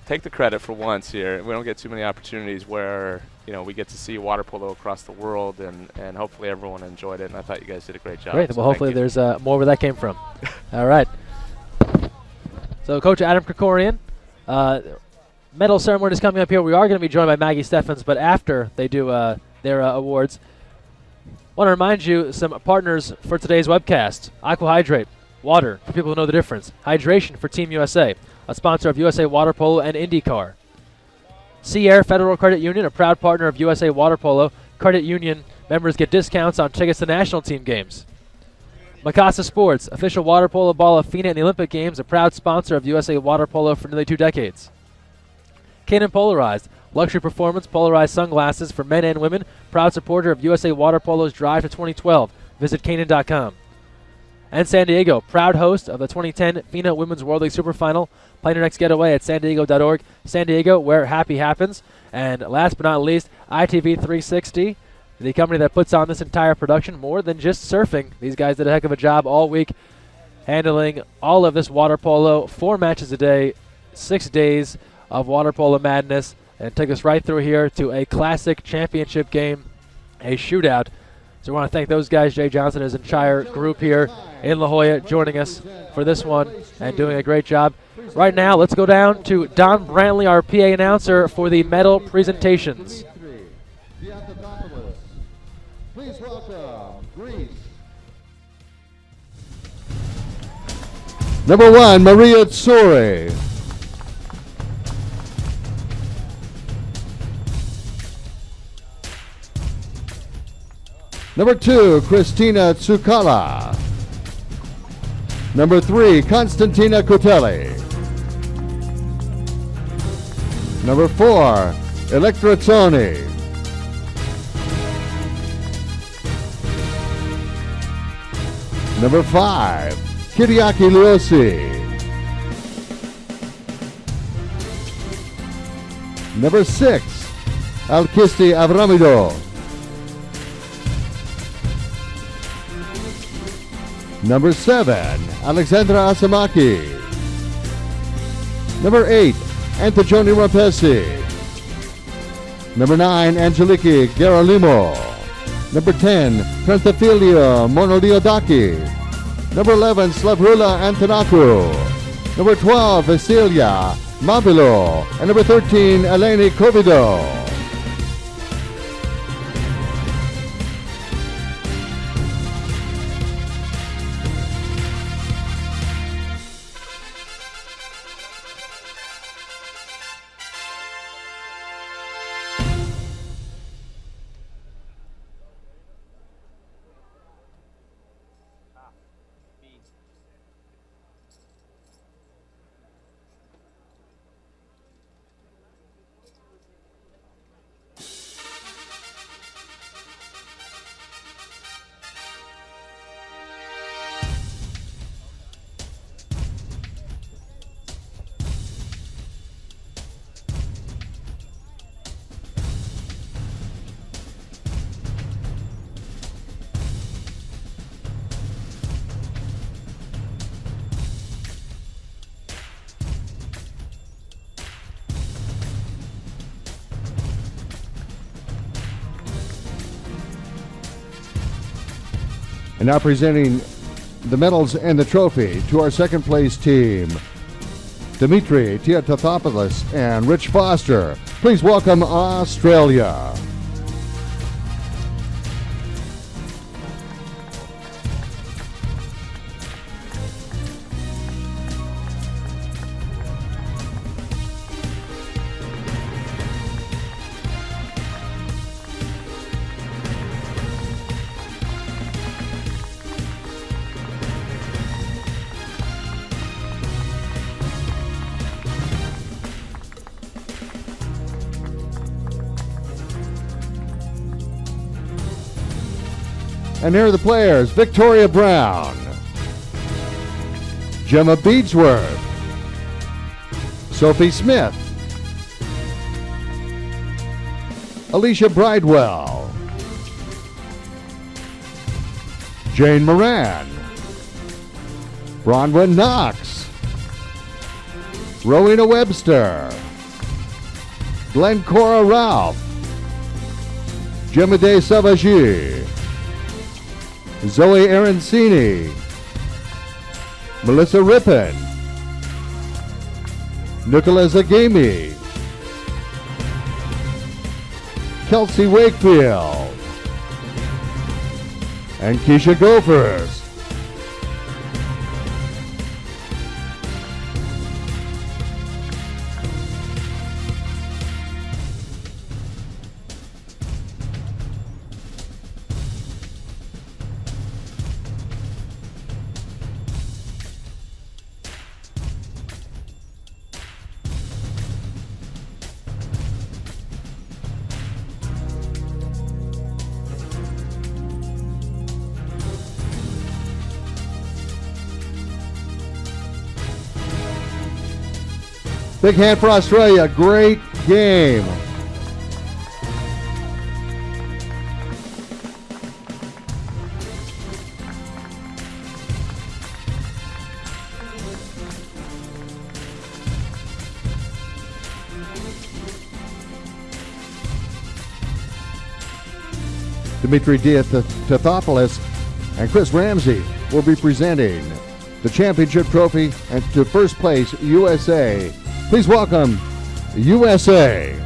take the credit for once here. We don't get too many opportunities where, you know, we get to see water polo across the world, and hopefully everyone enjoyed it, and I thought you guys did a great job. Great. So Well, hopefully there's more where that came from. All right. So Coach Adam Krikorian, medal ceremony is coming up here. We are going to be joined by Maggie Steffens, but after they do their awards, want to remind you some partners for today's webcast. Aqua Hydrate, water for people who know the difference. Hydration for Team USA, a sponsor of USA Water Polo and IndyCar. Sea Air Federal Credit Union, a proud partner of USA Water Polo. Credit Union members get discounts on tickets to national team games. Mikasa Sports, official water polo ball of FINA in the Olympic Games, a proud sponsor of USA Water Polo for nearly 2 decades. Canon Polarized, luxury performance polarized sunglasses for men and women, proud supporter of USA Water Polo's Drive to 2012. Visit Canon.com. And San Diego, proud host of the 2010 FINA Women's World League Superfinal. Plan your next getaway at sandiego.org. San Diego, where happy happens. And last but not least, ITV 360, the company that puts on this entire production, more than just surfing. These guys did a heck of a job all week handling all of this water polo. 4 matches a day, 6 days of water polo madness, and take us right through here to a classic championship game, a shootout. So we want to thank those guys, Jay Johnson and his entire group here in La Jolla, joining us for this one and doing a great job. Right now, let's go down to Don Brantley, our PA announcer, for the medal presentations. Please welcome Greece. Number 1, Maria Tsuri. Number 2, Christina Tsukala. Number 3, Konstantina Kotelli. Number 4, Electra Toni. Number 5, Kyriaki Liosi. Number 6, Alkisti Avramido. Number 7, Alexandra Asamaki. Number 8, Antigone Rapesi. Number 9, Angeliki Gerolimo. Number 10, Trentafilio Monodiodaki. Number 11, Slavrula Antonakou. Number 12, Vasilia Mabilo. And number 13, Eleni Covido. And now presenting the medals and the trophy to our second place team, Dimitri Tiatatopoulos and Rich Foster. Please welcome Australia. And here are the players: Victoria Brown, Gemma Beadsworth, Sophie Smith, Alicia Bridewell, Jane Moran, Bronwyn Knox, Rowena Webster, Glencora Ralph, Jemade Savaji, Zoe Arancini, Melissa Rippon, Nicola Zagami, Kelsey Wakefield, and Keisha Gophers. Big hand for Australia. Great game. Dimitri Diathopoulos and Chris Ramsey will be presenting the championship trophy and to first place USA. Please welcome USA.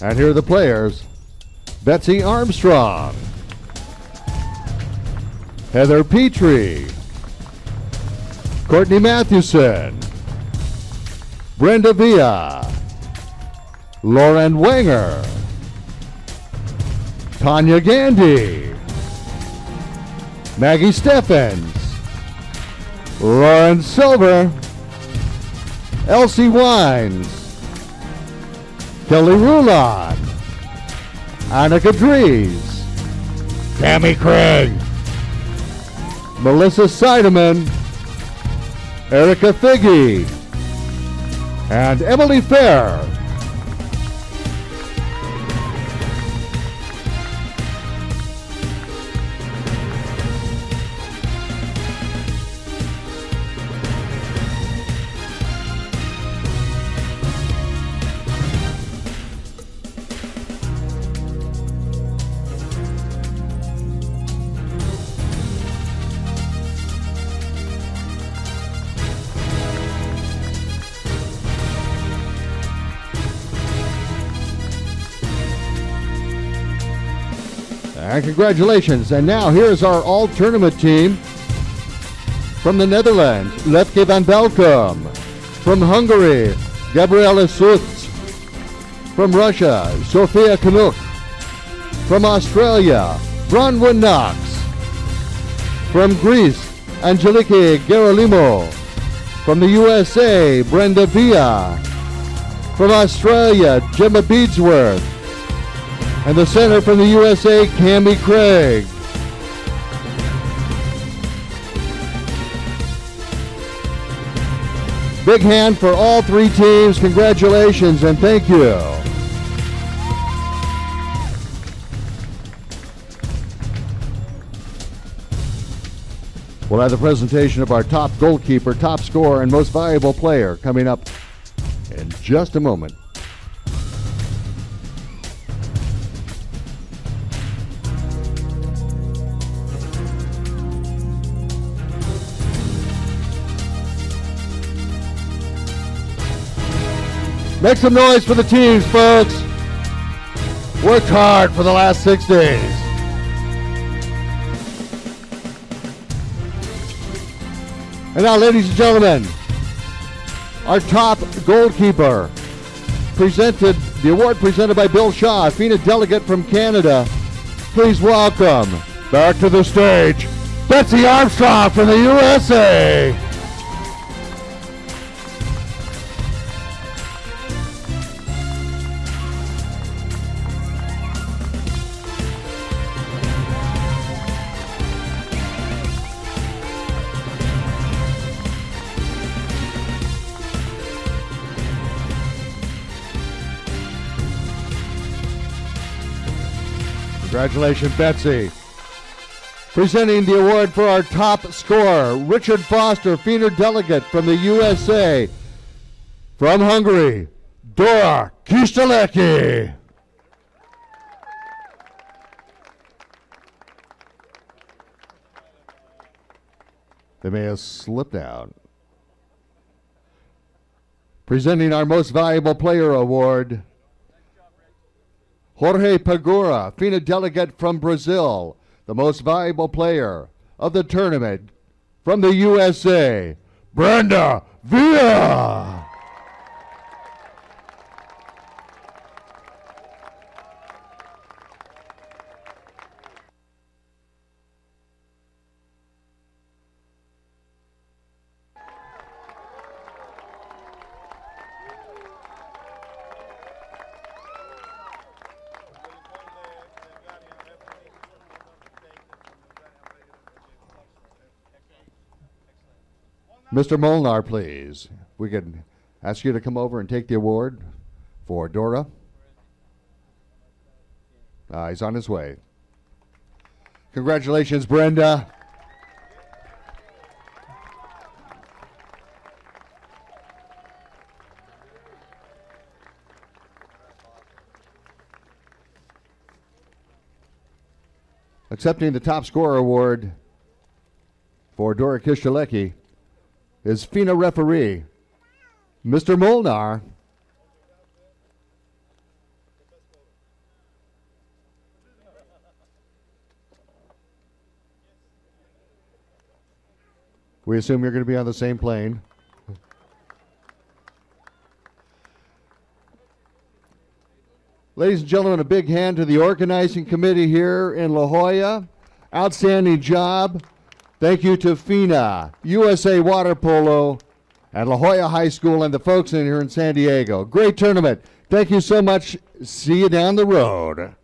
And here are the players. Betsy Armstrong, Heather Petrie, Courtney Mathewson, Brenda Villa, Lauren Wenger, Tanya Gandy, Maggie Steffens, Lauren Silver, Elsie Wines, Kelly Rulon, Annika Dries, Tammy Craig, Melissa Seidemann, Erica Figge, and Emily Fair. And congratulations. And now here's our all-tournament team. From the Netherlands, Lefke van Belkom. From Hungary, Gabriela Sutz. From Russia, Sofia Kanuk. From Australia, Bronwyn Knox. From Greece, Angeliki Gerolimo. From the USA, Brenda Villa. From Australia, Gemma Beadsworth. And the center from the USA, Cammie Craig. Big hand for all three teams. Congratulations and thank you. We'll have the presentation of our top goalkeeper, top scorer, and most valuable player coming up in just a moment. Make some noise for the teams, folks. Worked hard for the last 6 days. And now, ladies and gentlemen, our top goalkeeper, the award presented by Bill Shaw, FINA delegate from Canada, please welcome back to the stage, Betsy Armstrong from the USA. Congratulations, Betsy. Presenting the award for our top scorer, Richard Foster, FINA delegate from the USA. From Hungary, Dora Kistelecki. They may have slipped out. Presenting our most valuable player award, Jorge Pagura, FINA delegate from Brazil, the most valuable player of the tournament from the USA, Brenda Villa. Mr. Molnar, please. We can ask you to come over and take the award for Dora. He's on his way. Congratulations, Brenda. Accepting the top scorer award for Dora Kistelecki is FINA referee, Mr. Molnar. We assume you're going to be on the same plane. Ladies and gentlemen, a big hand to the organizing committee here in La Jolla. Outstanding job. Thank you to FINA, USA Water Polo, and La Jolla High School and the folks in here in San Diego. Great tournament. Thank you so much. See you down the road.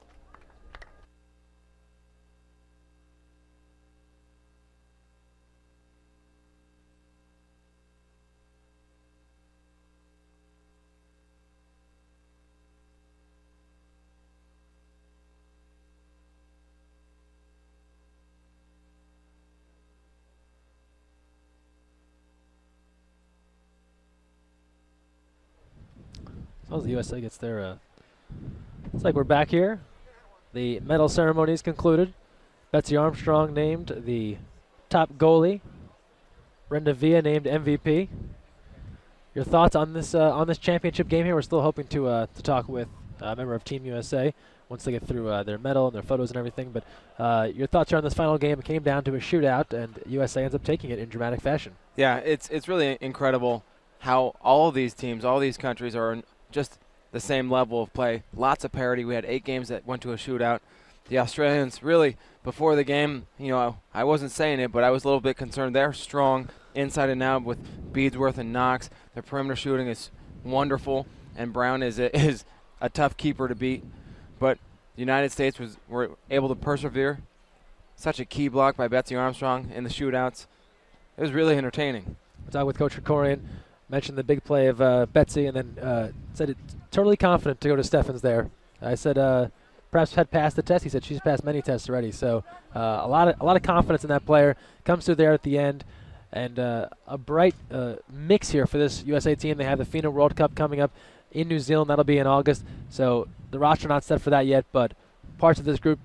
As long as the USA gets their, it's like we're back here. The medal ceremony is concluded. Betsy Armstrong named the top goalie. Brenda Villa named MVP. Your thoughts on this championship game here? We're still hoping to talk with a member of Team USA once they get through their medal and their photos and everything. But your thoughts are on this final game. It came down to a shootout, and USA ends up taking it in dramatic fashion. Yeah, it's really incredible how all of these teams, all these countries are just the same level of play. Lots of parity. We had 8 games that went to a shootout. The Australians really, before the game, I wasn't saying it, but I was a little bit concerned. They're strong inside and out with Beadsworth and Knox. Their perimeter shooting is wonderful, and Brown is a tough keeper to beat. But the United States were able to persevere. Such a key block by Betsy Armstrong in the shootouts. It was really entertaining. I talked with Coach Krikorian. Mentioned the big play of Betsy, and then said it's totally confident to go to Steffens there. I said perhaps had passed the test. He said she's passed many tests already. So a lot of confidence in that player. Comes through there at the end, and a bright mix here for this USA team. They have the FINA World Cup coming up in New Zealand. That'll be in August. So the roster not set for that yet, but parts of this group,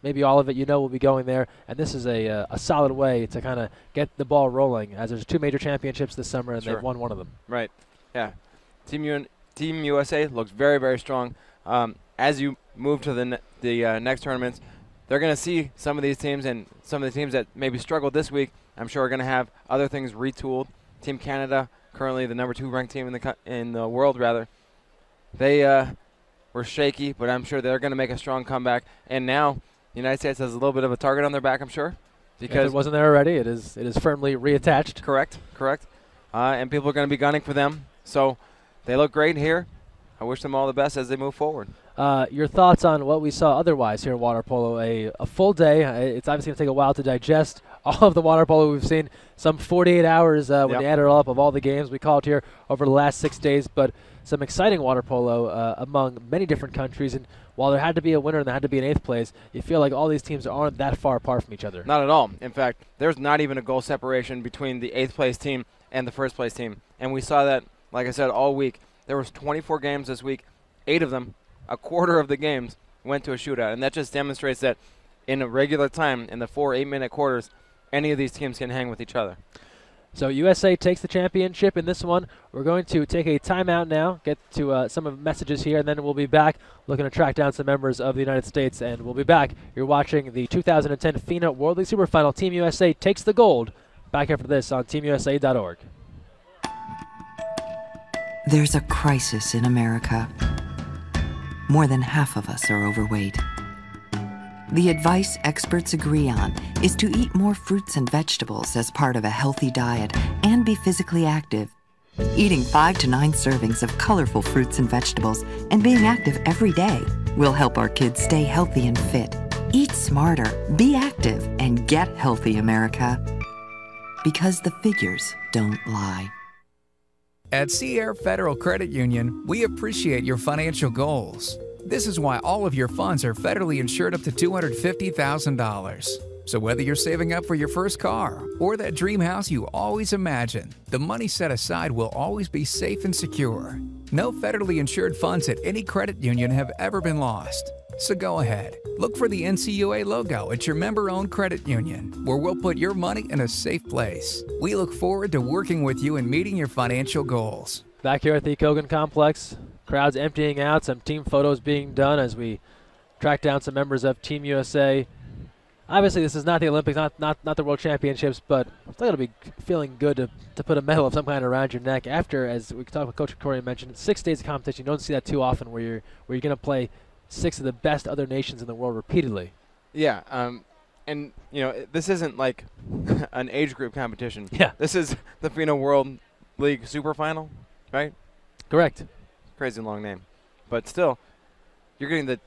maybe all of it, will be going there. And this is a solid way to kind of get the ball rolling, as there's 2 major championships this summer, and Sure. they've won one of them. Right. Yeah. Team USA looks very, very strong. As you move to the next tournaments, they're going to see some of these teams, and some of the teams that maybe struggled this week, I'm sure are going to have other things retooled. Team Canada, currently the number 2 ranked team in the world, rather. They were shaky, but I'm sure they're going to make a strong comeback. And now The United States has a little bit of a target on their back, I'm sure. Because if it wasn't there already, it is firmly reattached. Correct. And people are going to be gunning for them. So they look great here. I wish them all the best as they move forward. Your thoughts on what we saw otherwise here in water polo? A full day. It's obviously going to take a while to digest all of the water polo we've seen. Some 48 hours when you add it all up of all the games we called here over the last 6 days. But some exciting water polo among many different countries. And while there had to be a winner and there had to be an 8th place, you feel like all these teams aren't that far apart from each other. Not at all. In fact, there's not even a goal separation between the 8th place team and the 1st place team. And we saw that, like I said, all week. There was 24 games this week. 8 of them, a quarter of the games, went to a shootout. And that just demonstrates that in a regular time, in the 4 8-minute quarters, any of these teams can hang with each other. So USA takes the championship in this one. We're going to take a timeout now, get to some of the messages here, and then we'll be back looking to track down some members of the United States. And we'll be back. You're watching the 2010 FINA World League Superfinal. Team USA takes the gold. Back after this on teamusa.org. There's a crisis in America. More than half of us are overweight. The advice experts agree on is to eat more fruits and vegetables as part of a healthy diet and be physically active. Eating 5 to 9 servings of colorful fruits and vegetables and being active every day will help our kids stay healthy and fit. Eat smarter, be active, and get healthy, America. Because the figures don't lie. At Sierra Federal Credit Union, we appreciate your financial goals. This is why all of your funds are federally insured up to $250,000. So whether you're saving up for your first car or that dream house you always imagined, the money set aside will always be safe and secure. No federally insured funds at any credit union have ever been lost. So go ahead, look for the NCUA logo at your member-owned credit union, where we'll put your money in a safe place. We look forward to working with you and meeting your financial goals. Back here at the Kogan Complex, crowds emptying out, some team photos being done as we track down some members of Team USA. Obviously, this is not the Olympics, not the World Championships, but it's still going to be feeling good to put a medal of some kind around your neck after, as we talked with Coach Corey mentioned, 6 days of competition. You don't see that too often where you're going to play 6 of the best other nations in the world repeatedly. Yeah, and this isn't like an age group competition. Yeah, this is the FINA World League Superfinal, right? Correct. Crazy long name, but still, you're getting the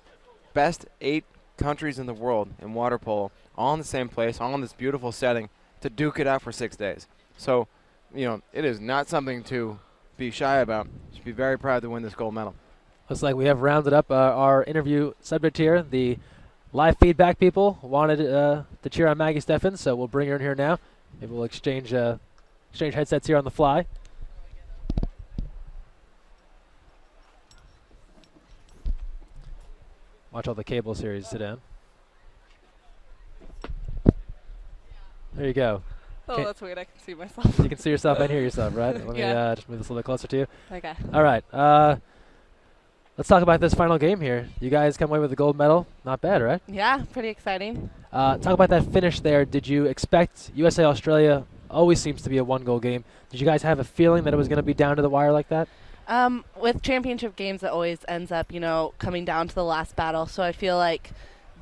best 8 countries in the world in water polo all in the same place, all in this beautiful setting to duke it out for 6 days. So, it is not something to be shy about. You should be very proud to win this gold medal. Looks like we have rounded up our interview subject here. The live feedback people wanted to cheer on Maggie Steffens, so we'll bring her in here now. Maybe we'll exchange headsets here on the fly. Watch all the cables here. You sit down. There you go. Oh, that's weird. I can see myself. You can see yourself and hear yourself, right? Let me just move this a little bit closer to you. Okay. All right. Let's talk about this final game here. You guys come away with the gold medal. Not bad, right? Yeah, pretty exciting. Talk about that finish there. Did you expect USA-Australia always seems to be a 1-goal game. Did you guys have a feeling that it was going to be down to the wire like that? With championship games, it always ends up, coming down to the last battle. So I feel like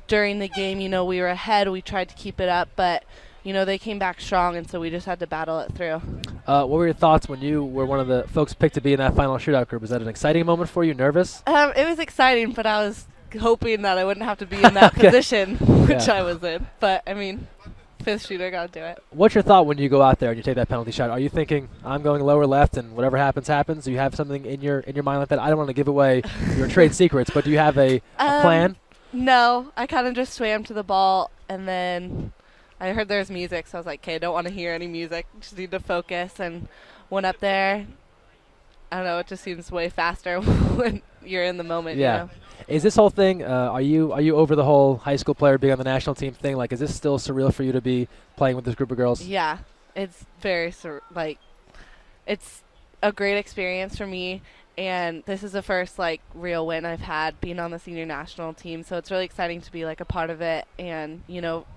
during the game, we were ahead. We tried to keep it up, but, they came back strong, and so we just had to battle it through. What were your thoughts when you were one of the folks picked to be in that final shootout group? Was that an exciting moment for you? Nervous? It was exciting, but I was hoping that I wouldn't have to be in that position, which I was in. But, fifth shooter, got to do it. What's your thought when you go out there and you take that penalty shot? Are you thinking, I'm going lower left and whatever happens, happens? Do you have something in your mind like that? I don't want to give away your trade secrets, but do you have a plan? No, I kind of just swam to the ball, and then I heard there's music, so I was like, okay, I don't want to hear any music. Just need to focus, and went up there. I don't know, it just seems way faster when you're in the moment. Yeah. Is this whole thing, are you over the whole high school player being on the national team thing? Like, is this still surreal for you to be playing with this group of girls? Yeah, it's very, it's a great experience for me, and this is the first, real win I've had being on the senior national team, so it's really exciting to be, a part of it, and,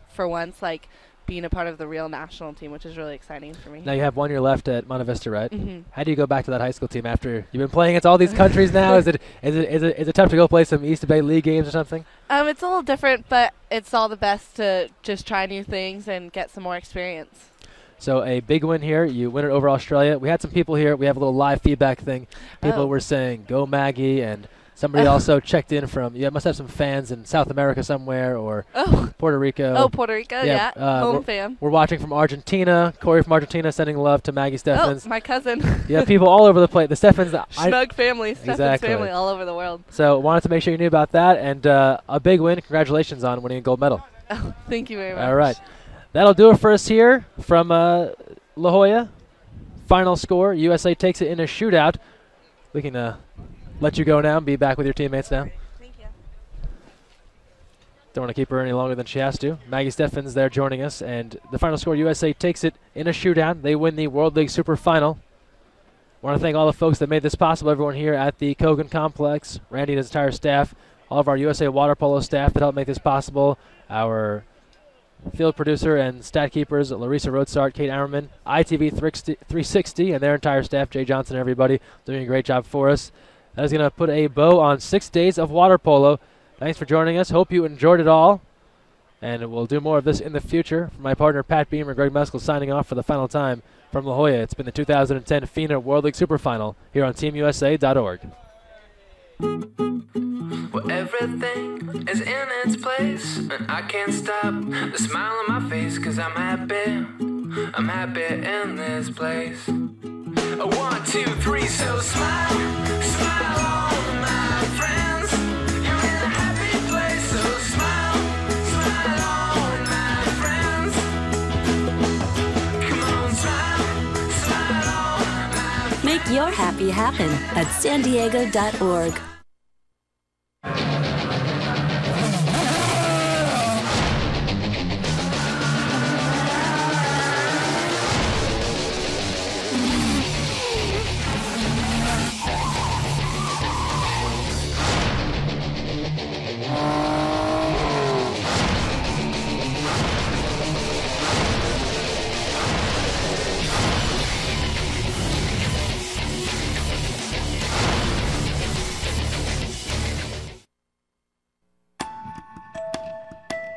for once, being a part of the real national team, which is really exciting for me. Now you have 1 year left at Monte Vista, right? Mm-hmm. How do you go back to that high school team after you've been playing against all these countries now? Is it tough to go play some East Bay League games or something? It's a little different, but it's all the best to just try new things and get some more experience. So a big win here. You win it over Australia. We had some people here. We have a little live feedback thing. People were saying, "Go Maggie," and somebody also checked in from, you must have some fans in South America somewhere or Puerto Rico. Oh, Puerto Rico, yeah. Home fan. We're watching from Argentina. Corey from Argentina sending love to Maggie Steffens. Oh, my cousin. Yeah, people all over the place. The Steffens. Snug family. Steffens Exactly. family all over the world. So wanted to make sure you knew about that. And a big win. Congratulations on winning a gold medal. Oh, thank you very much. All right. That'll do it for us here from La Jolla. Final score, USA takes it in a shootout. We can let you go now and be back with your teammates now. Thank you. Don't want to keep her any longer than she has to. Maggie Steffens there joining us, and the final score, USA takes it in a shootout. They win the World League Super Final. Want to thank all the folks that made this possible, everyone here at the Kogan Complex, Randy and his entire staff, all of our USA Water Polo staff that helped make this possible, our field producer and stat keepers, Larissa Rodsart, Kate Auerman, ITV 360, and their entire staff, Jay Johnson and everybody, doing a great job for us. That is going to put a bow on 6 days of water polo. Thanks for joining us. Hope you enjoyed it all. And we'll do more of this in the future. For my partner, Pat Beamer, Greg Meskel signing off for the final time from La Jolla. It's been the 2010 FINA World League Super Final here on TeamUSA.org. Well, everything is in its place, and I can't stop the smile on my face, 'cause I'm happy in this place. 1, 2, 3, so smile, smile on my friends. You're in a happy place, so smile, smile on my friends. Come on, smile, smile on my friends. Make your happy happen at sandiego.org.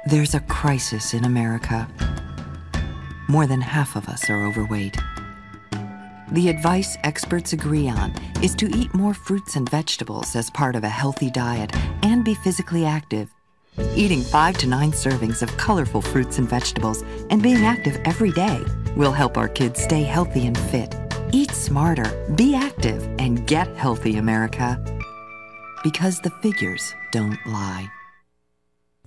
There's a crisis in America. More than half of us are overweight. The advice experts agree on is to eat more fruits and vegetables as part of a healthy diet and be physically active. Eating 5 to 9 servings of colorful fruits and vegetables and being active every day will help our kids stay healthy and fit. Eat smarter, be active, and get healthy, America. Because the figures don't lie.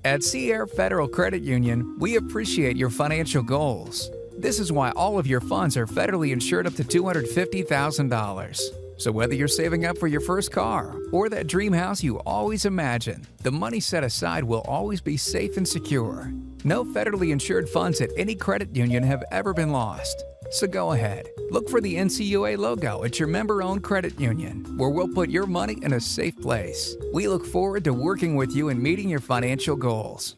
At Sierra Federal Credit Union, we appreciate your financial goals. This is why all of your funds are federally insured up to $250,000. So whether you're saving up for your first car or that dream house you always imagined, the money set aside will always be safe and secure. No federally insured funds at any credit union have ever been lost. So go ahead, look for the NCUA logo at your member-owned credit union, where we'll put your money in a safe place. We look forward to working with you and meeting your financial goals.